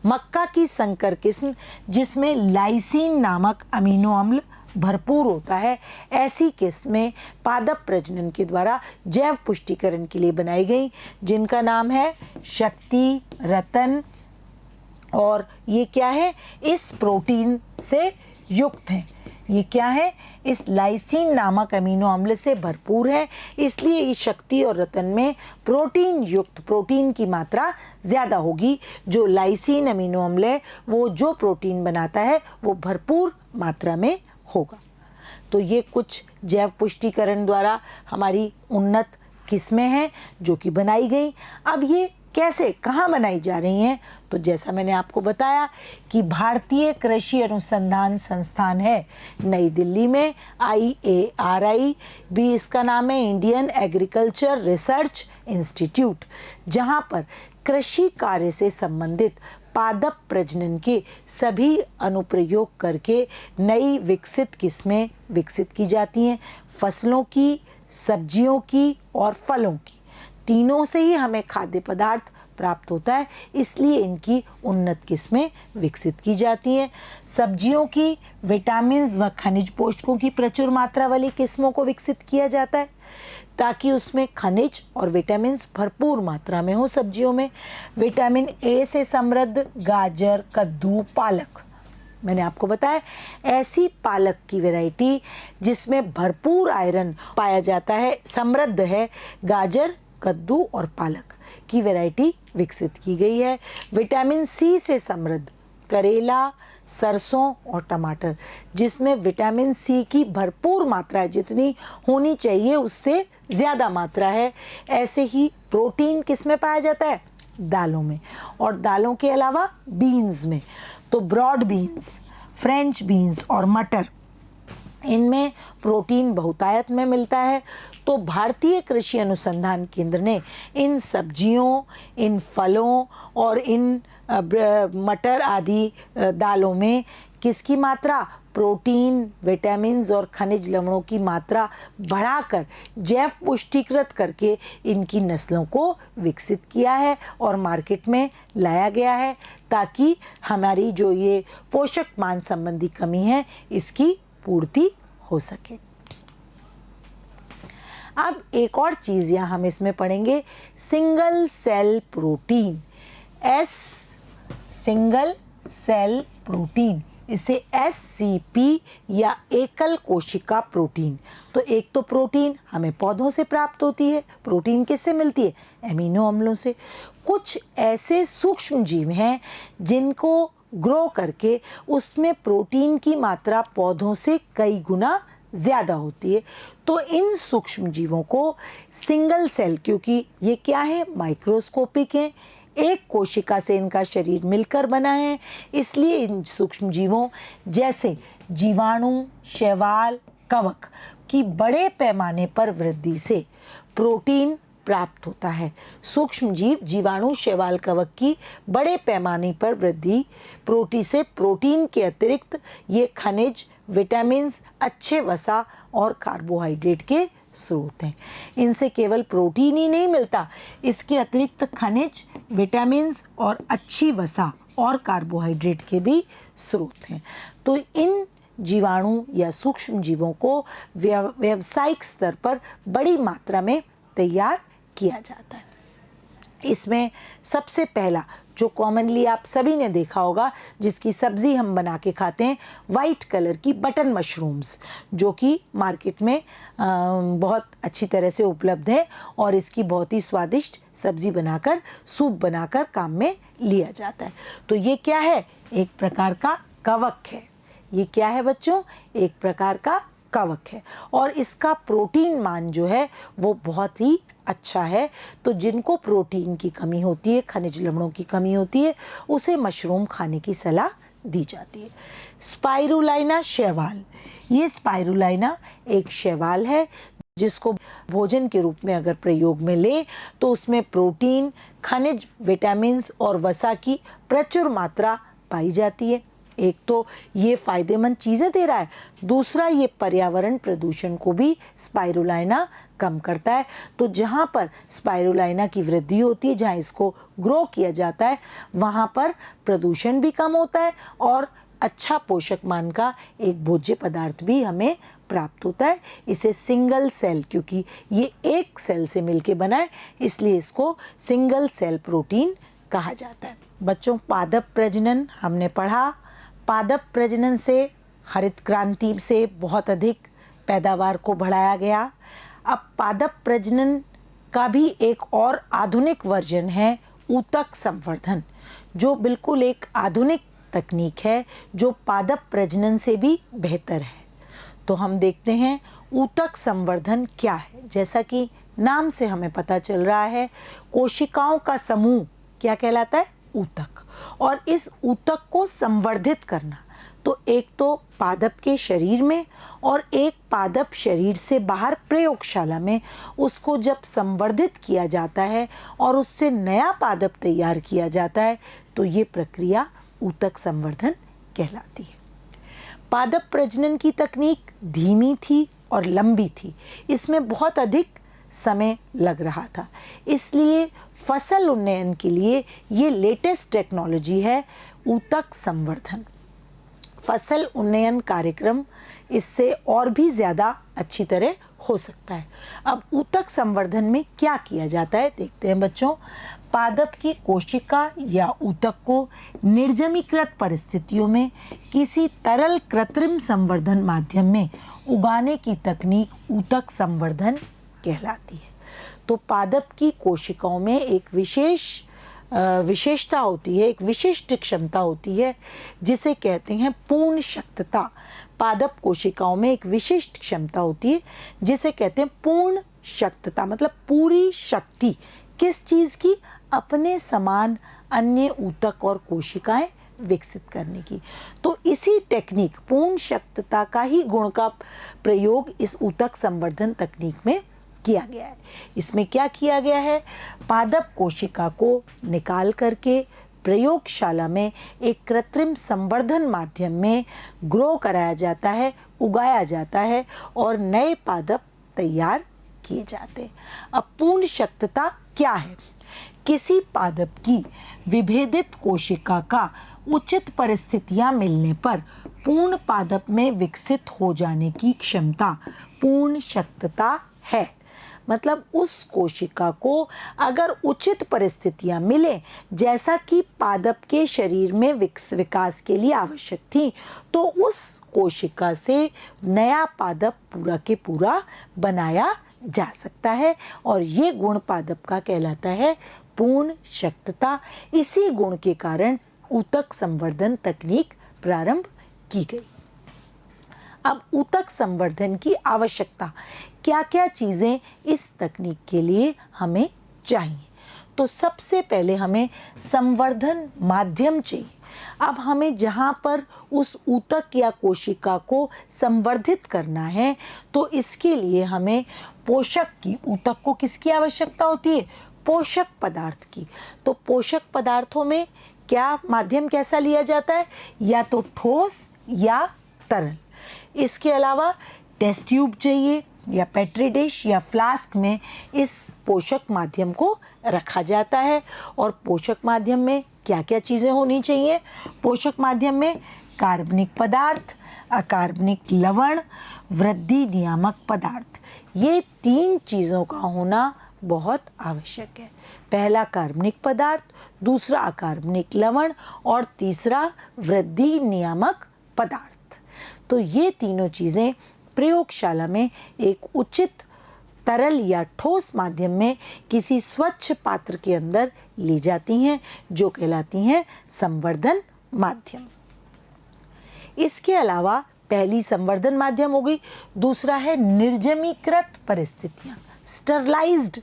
Speaker 1: मक्का की संकर किस्म जिसमें लाइसिन नामक अमीनो अम्ल भरपूर होता है, ऐसी किस्में पादप प्रजनन के द्वारा जैव पुष्टिकरण के लिए बनाई गई, जिनका नाम है शक्ति, रतन। और ये क्या है, इस प्रोटीन से युक्त हैं। ये क्या है, इस लाइसीन नामक अमीनो अम्ल से भरपूर है, इसलिए इस शक्ति और रतन में प्रोटीन युक्त प्रोटीन की मात्रा ज़्यादा होगी। जो लाइसीन अमीनो अम्ल है वो जो प्रोटीन बनाता है वो भरपूर मात्रा में होगा। तो ये कुछ जैव पुष्टिकरण द्वारा हमारी उन्नत किस्में हैं जो कि बनाई गई। अब ये कैसे, कहाँ बनाई जा रही हैं, तो जैसा मैंने आपको बताया कि भारतीय कृषि अनुसंधान संस्थान है नई दिल्ली में, IARI भी इसका नाम है, इंडियन एग्रीकल्चर रिसर्च इंस्टीट्यूट, जहाँ पर कृषि कार्य से संबंधित पादप प्रजनन के सभी अनुप्रयोग करके नई विकसित किस्में विकसित की जाती हैं। फसलों की, सब्जियों की और फलों की, तीनों से ही हमें खाद्य पदार्थ प्राप्त होता है, इसलिए इनकी उन्नत किस्में विकसित की जाती हैं। सब्जियों की विटामिन्स व खनिज पोषकों की प्रचुर मात्रा वाली किस्मों को विकसित किया जाता है ताकि उसमें खनिज और विटामिन्स भरपूर मात्रा में हो। सब्जियों में विटामिन ए से समृद्ध गाजर, कद्दू, पालक, मैंने आपको बताया ऐसी पालक की वैरायटी जिसमें भरपूर आयरन पाया जाता है, समृद्ध है, गाजर, कद्दू और पालक की वैरायटी विकसित की गई है। विटामिन सी से समृद्ध करेला, सरसों और टमाटर, जिसमें विटामिन सी की भरपूर मात्रा है, जितनी होनी चाहिए उससे ज़्यादा मात्रा है। ऐसे ही प्रोटीन किस में पाया जाता है, दालों में, और दालों के अलावा बीन्स में, तो ब्रॉड बीन्स, फ्रेंच बीन्स और मटर, इनमें प्रोटीन बहुतायत में मिलता है। तो भारतीय कृषि अनुसंधान केंद्र ने इन सब्जियों, इन फलों और इन मटर आदि दालों में किसकी मात्रा, प्रोटीन, विटामिन्स और खनिज लवणों की मात्रा बढ़ाकर जैव पुष्टिकृत करके इनकी नस्लों को विकसित किया है और मार्केट में लाया गया है ताकि हमारी जो ये पोषक मान संबंधी कमी है इसकी पूर्ति हो सके। अब एक और चीज़ यहाँ हम इसमें पढ़ेंगे, single cell protein, single cell protein, इसे SCP या एकल कोशिका प्रोटीन। तो एक तो प्रोटीन हमें पौधों से प्राप्त होती है, प्रोटीन किससे मिलती है, एमिनो अम्लों से। कुछ ऐसे सूक्ष्म जीव हैं जिनको ग्रो करके उसमें प्रोटीन की मात्रा पौधों से कई गुना ज़्यादा होती है। तो इन सूक्ष्म जीवों को सिंगल सेल, क्योंकि ये क्या है, माइक्रोस्कोपिक हैं, एक कोशिका से इनका शरीर मिलकर बना है, इसलिए इन सूक्ष्म जीवों जैसे जीवाणु, शैवाल, कवक की बड़े पैमाने पर वृद्धि से प्रोटीन प्राप्त होता है। सूक्ष्म जीव, जीवाणु, शैवाल, कवक की बड़े पैमाने पर वृद्धि से प्रोटीन के अतिरिक्त ये खनिज, विटामिन्स, अच्छे वसा और कार्बोहाइड्रेट के स्रोत हैं। इनसे केवल प्रोटीन ही नहीं मिलता, इसके अतिरिक्त खनिज, विटामिन्स और अच्छी वसा और कार्बोहाइड्रेट के भी स्रोत हैं। तो इन जीवाणु या सूक्ष्म जीवों को व्यावसायिक स्तर पर बड़ी मात्रा में तैयार किया जाता है। इसमें सबसे पहला जो कॉमनली आप सभी ने देखा होगा, जिसकी सब्ज़ी हम बना के खाते हैं, वाइट कलर की बटन मशरूम्स, जो कि मार्केट में बहुत अच्छी तरह से उपलब्ध है और इसकी बहुत ही स्वादिष्ट सब्ज़ी बनाकर, सूप बनाकर काम में लिया जाता है। तो ये क्या है, एक प्रकार का कवक है। ये क्या है बच्चों, एक प्रकार का कवक है और इसका प्रोटीन मान जो है वो बहुत ही अच्छा है। तो जिनको प्रोटीन की कमी होती है, खनिज लवणों की कमी होती है, उसे मशरूम खाने की सलाह दी जाती है। स्पाइरुलाइना शैवाल, ये स्पाइरुलाइना एक शैवाल है जिसको भोजन के रूप में अगर प्रयोग में ले तो उसमें प्रोटीन, खनिज, विटामिन्स और वसा की प्रचुर मात्रा पाई जाती है। एक तो ये फायदेमंद चीज़ें दे रहा है, दूसरा ये पर्यावरण प्रदूषण को भी स्पाइरुलाइना कम करता है। तो जहाँ पर स्पाइरुलाइना की वृद्धि होती है, जहाँ इसको ग्रो किया जाता है, वहाँ पर प्रदूषण भी कम होता है और अच्छा पोषक मान का एक भोज्य पदार्थ भी हमें प्राप्त होता है। इसे सिंगल सेल, क्योंकि ये एक सेल से मिलके बना है इसलिए इसको सिंगल सेल प्रोटीन कहा जाता है। बच्चों, पादप प्रजनन हमने पढ़ा। पादप प्रजनन से हरित क्रांति से बहुत अधिक पैदावार को बढ़ाया गया। अब पादप प्रजनन का भी एक और आधुनिक वर्जन है ऊतक संवर्धन, जो बिल्कुल एक आधुनिक तकनीक है जो पादप प्रजनन से भी बेहतर है। तो हम देखते हैं ऊतक संवर्धन क्या है। जैसा कि नाम से हमें पता चल रहा है, कोशिकाओं का समूह क्या कहलाता है? ऊतक। और इस ऊतक को संवर्धित करना, तो एक तो पादप के शरीर में और एक पादप शरीर से बाहर प्रयोगशाला में उसको जब संवर्धित किया जाता है और उससे नया पादप तैयार किया जाता है तो ये प्रक्रिया ऊतक संवर्धन कहलाती है। पादप प्रजनन की तकनीक धीमी थी और लंबी थी, इसमें बहुत अधिक समय लग रहा था, इसलिए फसल उन्नयन के लिए ये लेटेस्ट टेक्नोलॉजी है ऊतक संवर्धन। फसल उन्नयन कार्यक्रम इससे और भी ज़्यादा अच्छी तरह हो सकता है। अब ऊतक संवर्धन में क्या किया जाता है देखते हैं बच्चों। पादप की कोशिका या ऊतक को निर्जमीकृत परिस्थितियों में किसी तरल कृत्रिम संवर्धन माध्यम में उगाने की तकनीक ऊतक संवर्धन कहलाती है। तो पादप की कोशिकाओं में एक विशेषता होती है, एक विशिष्ट क्षमता होती है जिसे कहते हैं पूर्ण शक्तता। पादप कोशिकाओं में एक विशिष्ट क्षमता होती है जिसे कहते हैं पूर्ण शक्तता, मतलब पूरी शक्ति किस चीज़ की? अपने समान अन्य ऊतक और कोशिकाएं विकसित करने की। तो इसी टेक्निक पूर्ण शक्तता का ही गुण का प्रयोग इस ऊतक संवर्धन तकनीक में किया गया है। इसमें क्या किया गया है? पादप कोशिका को निकाल करके प्रयोगशाला में एक कृत्रिम संवर्धन माध्यम में ग्रो कराया जाता है, उगाया जाता है और नए पादप तैयार किए जाते हैं। अब पूर्ण शक्तता क्या है? किसी पादप की विभेदित कोशिका का उचित परिस्थितियां मिलने पर पूर्ण पादप में विकसित हो जाने की क्षमता पूर्ण शक्तता है। मतलब उस कोशिका को अगर उचित परिस्थितियां मिले जैसा कि पादप के शरीर में विकास के लिए आवश्यक थी, तो उस कोशिका से नया पादप पूरा के पूरा बनाया जा सकता है और ये गुण पादप का कहलाता है पूर्ण शक्तता। इसी गुण के कारण ऊतक संवर्धन तकनीक प्रारंभ की गई। अब ऊतक संवर्धन की आवश्यकता, क्या क्या चीज़ें इस तकनीक के लिए हमें चाहिए? तो सबसे पहले हमें संवर्धन माध्यम चाहिए। अब हमें जहाँ पर उस ऊतक या कोशिका को संवर्धित करना है तो इसके लिए हमें पोषक की, ऊतक को किसकी आवश्यकता होती है? पोषक पदार्थ की। तो पोषक पदार्थों में क्या माध्यम कैसा लिया जाता है? या तो ठोस या तरल। इसके अलावा टेस्ट ट्यूब चाहिए या पेट्री डिश या फ्लास्क में इस पोषक माध्यम को रखा जाता है। और पोषक माध्यम में क्या क्या चीज़ें होनी चाहिए? पोषक माध्यम में कार्बनिक पदार्थ, अकार्बनिक लवण, वृद्धि नियामक पदार्थ, ये 3 चीज़ों का होना बहुत आवश्यक है। पहला कार्बनिक पदार्थ, दूसरा अकार्बनिक लवण और तीसरा वृद्धि नियामक पदार्थ। तो ये तीनों चीज़ें प्रयोगशाला में एक उचित तरल या ठोस माध्यम में किसी स्वच्छ पात्र के अंदर ली जाती हैं जो कहलाती हैं संवर्धन माध्यम। इसके अलावा पहली संवर्धन माध्यम हो गई, दूसरा है निर्जमीकृत परिस्थितियाँ, स्टरलाइज्ड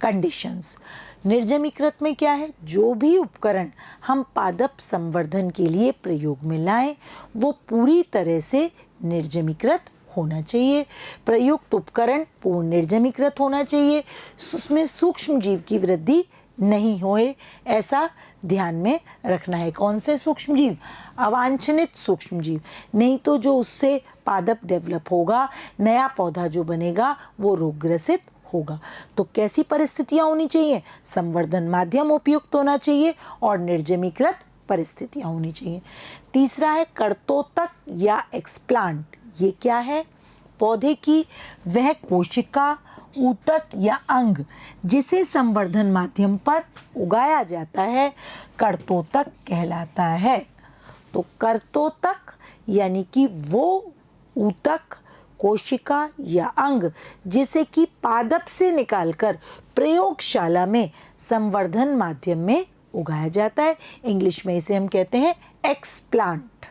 Speaker 1: कंडीशंस। निर्जमीकृत में क्या है? जो भी उपकरण हम पादप संवर्धन के लिए प्रयोग में लाएं वो पूरी तरह से निर्जमीकृत होना चाहिए। प्रयुक्त उपकरण पूर्ण निर्जमीकृत होना चाहिए, उसमें सूक्ष्म जीव की वृद्धि नहीं होए, ऐसा ध्यान में रखना है। कौन से सूक्ष्म जीव? अवांछनित सूक्ष्म जीव, नहीं तो जो उससे पादप डेवलप होगा, नया पौधा जो बनेगा वो रोगग्रसित होगा। तो कैसी परिस्थितियां होनी चाहिए? संवर्धन माध्यम उपयुक्त होना चाहिए और निर्जमीकृत परिस्थितियाँ होनी चाहिए। तीसरा है कर्तोतक या एक्सप्लांट। ये क्या है? पौधे की वह कोशिका, ऊतक या अंग जिसे संवर्धन माध्यम पर उगाया जाता है कर्तोतक कहलाता है। तो कर्तोतक यानी कि वो ऊतक, कोशिका या अंग जिसे कि पादप से निकालकर प्रयोगशाला में संवर्धन माध्यम में उगाया जाता है। इंग्लिश में इसे हम कहते हैं एक्सप्लांट,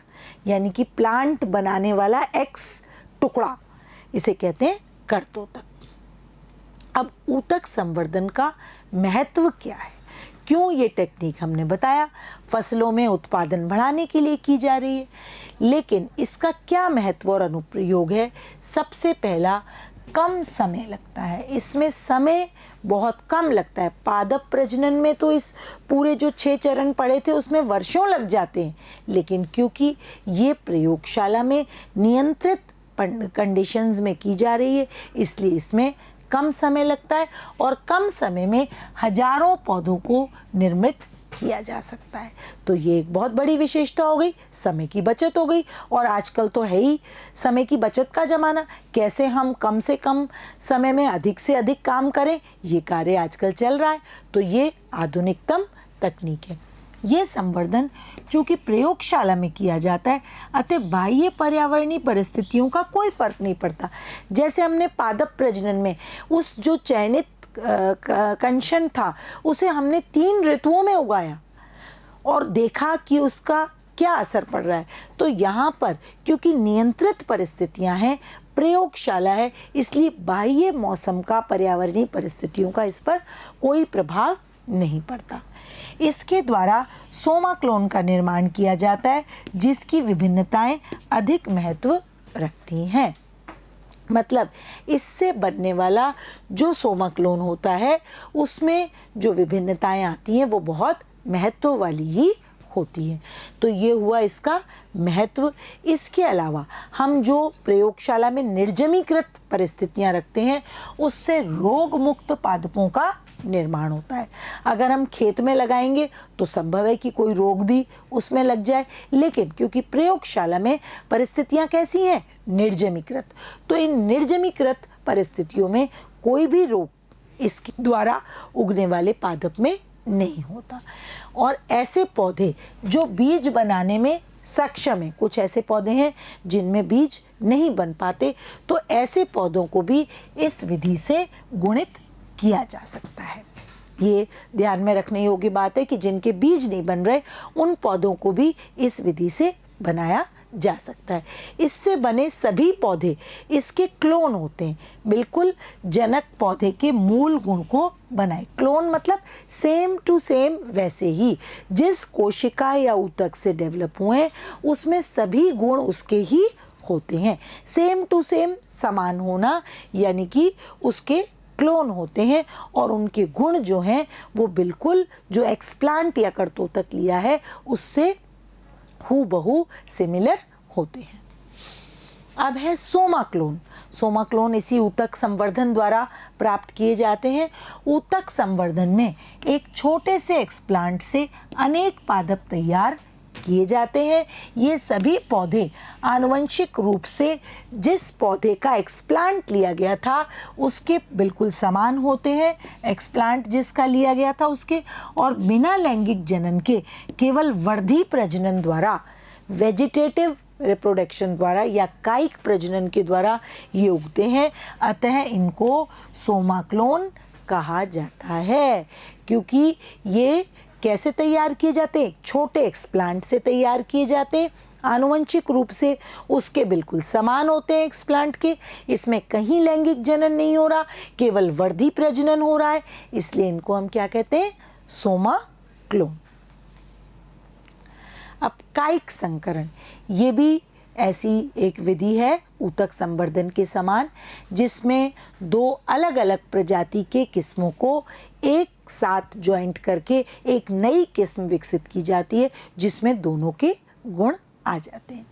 Speaker 1: यानी कि प्लांट बनाने वाला एक्स टुकड़ा, इसे कहते हैं कर्तोतक। अब ऊतक संवर्धन का महत्व क्या है? क्यों ये टेक्निक हमने बताया फसलों में उत्पादन बढ़ाने के लिए की जा रही है, लेकिन इसका क्या महत्व और अनुप्रयोग है? सबसे पहला, कम समय लगता है। इसमें समय बहुत कम लगता है। पादप प्रजनन में तो इस पूरे जो 6 चरण पड़े थे उसमें वर्षों लग जाते हैं, लेकिन क्योंकि ये प्रयोगशाला में नियंत्रित कंडीशंस में की जा रही है, इसलिए इसमें कम समय लगता है और कम समय में हजारों पौधों को निर्मित किया जा सकता है। तो ये एक बहुत बड़ी विशेषता हो गई, समय की बचत हो गई। और आजकल तो है ही समय की बचत का ज़माना, कैसे हम कम से कम समय में अधिक से अधिक काम करें, ये कार्य आजकल चल रहा है। तो ये आधुनिकतम तकनीक है। ये संवर्धन चूँकि प्रयोगशाला में किया जाता है, अतः बाह्य पर्यावरणीय परिस्थितियों का कोई फर्क नहीं पड़ता। जैसे हमने पादप प्रजनन में उस जो चयनित कंशन था उसे हमने 3 ऋतुओं में उगाया और देखा कि उसका क्या असर पड़ रहा है। तो यहाँ पर क्योंकि नियंत्रित परिस्थितियाँ हैं, प्रयोगशाला है, इसलिए बाह्य मौसम का, पर्यावरणीय परिस्थितियों का इस पर कोई प्रभाव नहीं पड़ता। इसके द्वारा सोमा क्लोन का निर्माण किया जाता है, जिसकी विभिन्नताएं अधिक महत्व रखती हैं। मतलब इससे बनने वाला जो सोमा क्लोन होता है उसमें जो विभिन्नताएं आती हैं वो बहुत महत्व वाली ही होती है। तो ये हुआ इसका महत्व। इसके अलावा हम जो प्रयोगशाला में निर्जमीकृत परिस्थितियां रखते हैं उससे रोग मुक्त पादपों का निर्माण होता है। अगर हम खेत में लगाएंगे तो संभव है कि कोई रोग भी उसमें लग जाए, लेकिन क्योंकि प्रयोगशाला में परिस्थितियां कैसी हैं? निर्जमीकृत। तो इन निर्जमीकृत परिस्थितियों में कोई भी रोग इसके द्वारा उगने वाले पादप में नहीं होता। और ऐसे पौधे जो बीज बनाने में सक्षम है, कुछ ऐसे पौधे हैं जिनमें बीज नहीं बन पाते, तो ऐसे पौधों को भी इस विधि से गुणित किया जा सकता है। ये ध्यान में रखने योग्य बात है कि जिनके बीज नहीं बन रहे उन पौधों को भी इस विधि से बनाया जा सकता है। इससे बने सभी पौधे इसके क्लोन होते हैं, बिल्कुल जनक पौधे के मूल गुण को बनाए। क्लोन मतलब सेम टू सेम, वैसे ही जिस कोशिका या ऊतक से डेवलप हुए हैं उसमें सभी गुण उसके ही होते हैं। सेम टू सेम, समान होना, यानी कि उसके क्लोन होते हैं और उनके गुण जो हैं वो बिल्कुल जो एक्सप्लांट या कर्तोतक लिया है उससे हूबहू सिमिलर होते हैं। अब है सोमा क्लोन। सोमा क्लोन इसी ऊतक संवर्धन द्वारा प्राप्त किए जाते हैं। ऊतक संवर्धन में एक छोटे से एक्सप्लांट से अनेक पादप तैयार किए जाते हैं। ये सभी पौधे आनुवंशिक रूप से जिस पौधे का एक्सप्लांट लिया गया था उसके बिल्कुल समान होते हैं, एक्सप्लांट जिसका लिया गया था उसके, और बिना लैंगिक जनन के केवल वर्धी प्रजनन द्वारा, वेजिटेटिव रिप्रोडक्शन द्वारा या कायिक प्रजनन के द्वारा ये उगते हैं। अतः इनको सोमा क्लोन कहा जाता है, क्योंकि ये कैसे तैयार किए जाते हैं? छोटे एक्सप्लांट से तैयार किए जाते हैं, आनुवंशिक रूप से उसके बिल्कुल समान होते हैं एक्सप्लांट के। इसमें कहीं लैंगिक जनन नहीं हो रहा, केवल वर्धी प्रजनन हो रहा है, इसलिए इनको हम क्या कहते हैं? सोमा क्लोन। अब कायिक संकरण, ये भी ऐसी एक विधि है ऊतक संवर्धन के समान, जिसमें 2 अलग अलग प्रजाति के किस्मों को एक साथ ज्वाइंट करके एक नई किस्म विकसित की जाती है जिसमें दोनों के गुण आ जाते हैं।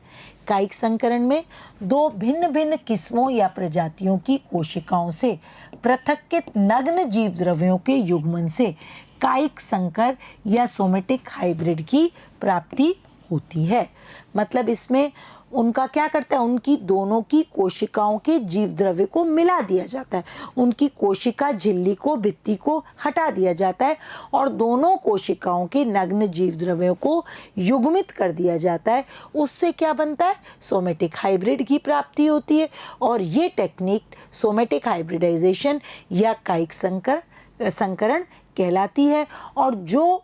Speaker 1: कायिक संकरण में 2 भिन्न भिन्न किस्मों या प्रजातियों की कोशिकाओं से पृथक्कृत नग्न जीव द्रव्यों के युग्मन से कायिक संकर या सोमेटिक हाइब्रिड की प्राप्ति होती है। मतलब इसमें उनका क्या करता है, उनकी दोनों की कोशिकाओं के जीव द्रव्य को मिला दिया जाता है, उनकी कोशिका झिल्ली को, भित्ति को हटा दिया जाता है और दोनों कोशिकाओं के नग्न जीव द्रव्यों को युग्मित कर दिया जाता है। उससे क्या बनता है, सोमेटिक हाइब्रिड की प्राप्ति होती है और ये टेक्निक सोमेटिक हाइब्रिडाइजेशन या कायिक संकरण कहलाती है। और जो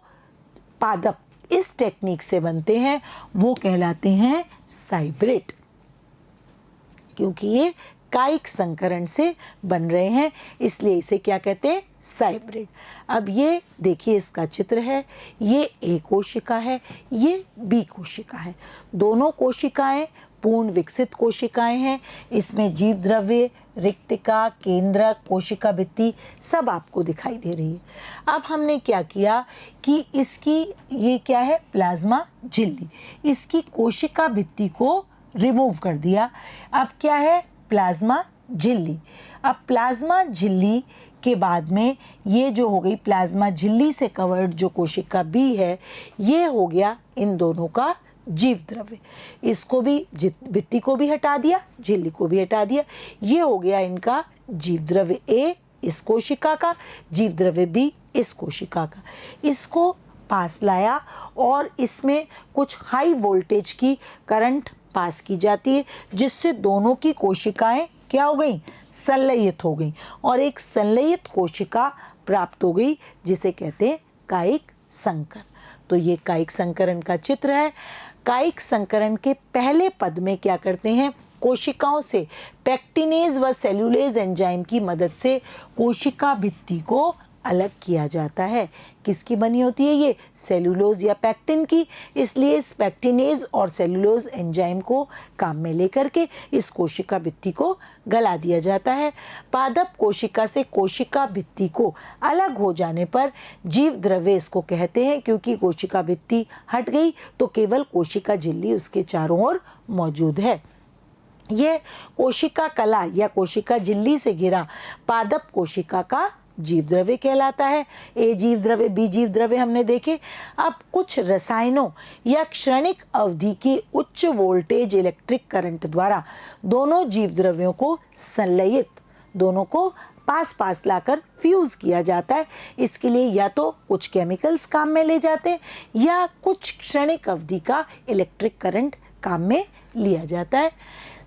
Speaker 1: पादप इस टेक्निक से बनते हैं वो कहलाते हैं साइब्रिड, क्योंकि ये कायिक संकरण से बन रहे हैं, इसलिए इसे क्या कहते हैं, साइब्रिड। अब ये देखिए, इसका चित्र है, ये ए कोशिका है, ये बी कोशिका है। दोनों कोशिकाएं पूर्ण विकसित कोशिकाएं हैं। इसमें जीव द्रव्य, रिक्तिका, केंद्रक, कोशिका भित्ति सब आपको दिखाई दे रही है। अब हमने क्या किया कि इसकी ये क्या है, प्लाज्मा झिल्ली, इसकी कोशिका भित्ति को रिमूव कर दिया। अब क्या है, प्लाज्मा झिल्ली। अब प्लाज्मा झिल्ली के बाद में ये जो हो गई प्लाज्मा झिल्ली से कवर्ड जो कोशिका बी है, ये हो गया इन दोनों का जीव द्रव्य। इसको भी, भित्ति को भी हटा दिया, झिल्ली को भी हटा दिया। ये हो गया इनका जीव द्रव्य ए इस कोशिका का, जीव द्रव्य बी इस कोशिका का। इसको पास लाया और इसमें कुछ हाई वोल्टेज की करंट पास की जाती है, जिससे दोनों की कोशिकाएं क्या हो गई, संलयित हो गई और एक संलयित कोशिका प्राप्त हो गई, जिसे कहते हैं कायिक संकर। तो ये कायिक संकरण का चित्र है। कायिक संकरण के पहले पद में क्या करते हैं, कोशिकाओं से पेक्टिनेज व सेल्यूलेज एंजाइम की मदद से कोशिका भित्ति को अलग किया जाता है। किसकी बनी होती है ये, सेल्यूलोज या पेक्टिन की। इसलिए इस पेक्टिनेज और सेल्यूलोज एंजाइम को काम में लेकर के इस कोशिका भित्ति को गला दिया जाता है। पादप कोशिका से कोशिका भित्ति को अलग हो जाने पर जीव द्रव्य इसको कहते हैं, क्योंकि कोशिका भित्ति हट गई तो केवल कोशिका झिल्ली उसके चारों ओर मौजूद है। यह कोशिका कला या कोशिका झिल्ली से घिरा पादप कोशिका का जीव द्रव्य कहलाता है। ए जीव द्रव्य, बी जीव द्रव्य हमने देखे। अब कुछ रसायनों या क्षणिक अवधि की उच्च वोल्टेज इलेक्ट्रिक करंट द्वारा दोनों जीव द्रव्यों को संलयित, दोनों को पास पास लाकर फ्यूज किया जाता है। इसके लिए या तो कुछ केमिकल्स काम में ले जाते हैं या कुछ क्षणिक अवधि का इलेक्ट्रिक करंट काम में लिया जाता है।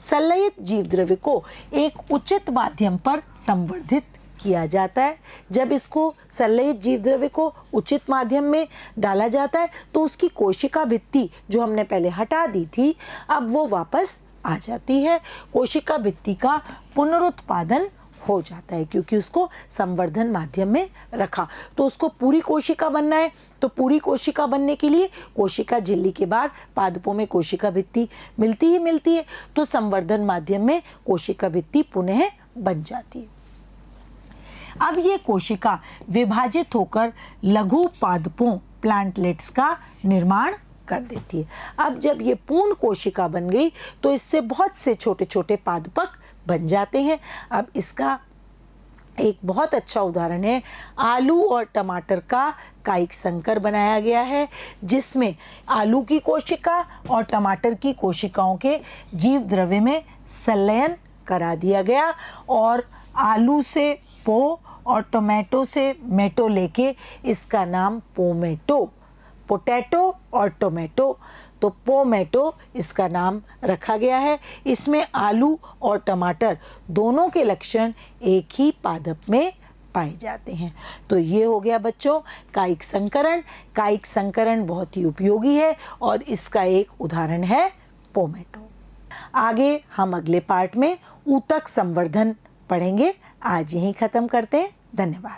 Speaker 1: संलयित जीव द्रव्य को एक उचित माध्यम पर संवर्धित किया जाता है। जब इसको संलयित जीव द्रव्य को उचित माध्यम में डाला जाता है तो उसकी कोशिका भित्ति जो हमने पहले हटा दी थी, अब वो वापस आ जाती है। कोशिका भित्ति का पुनरुत्पादन हो जाता है, क्योंकि उसको संवर्धन माध्यम में रखा। तो उसको पूरी कोशिका बनना है, तो पूरी कोशिका बनने के लिए कोशिका झिल्ली के बाद पादपों में कोशिका भित्ति मिलती है, तो संवर्धन माध्यम में कोशिका भित्ति पुनः बन जाती है। अब ये कोशिका विभाजित होकर लघु पादपों, प्लांटलेट्स का निर्माण कर देती है। अब जब ये पूर्ण कोशिका बन गई तो इससे बहुत से छोटे छोटे पादपक बन जाते हैं। अब इसका एक बहुत अच्छा उदाहरण है, आलू और टमाटर का कायिक संकर बनाया गया है, जिसमें आलू की कोशिका और टमाटर की कोशिकाओं के जीव द्रव्य में संलयन करा दिया गया और आलू से पो और टोमेटो से मेटो लेके इसका नाम पोमेटो, पोटैटो और टोमेटो, तो पोमेटो इसका नाम रखा गया है। इसमें आलू और टमाटर दोनों के लक्षण एक ही पादप में पाए जाते हैं। तो ये हो गया बच्चों कायिक संकरण। कायिक संकरण बहुत ही उपयोगी है और इसका एक उदाहरण है पोमेटो। आगे हम अगले पार्ट में ऊतक संवर्धन पढ़ेंगे। आज यहीं ख़त्म करते हैं। धन्यवाद।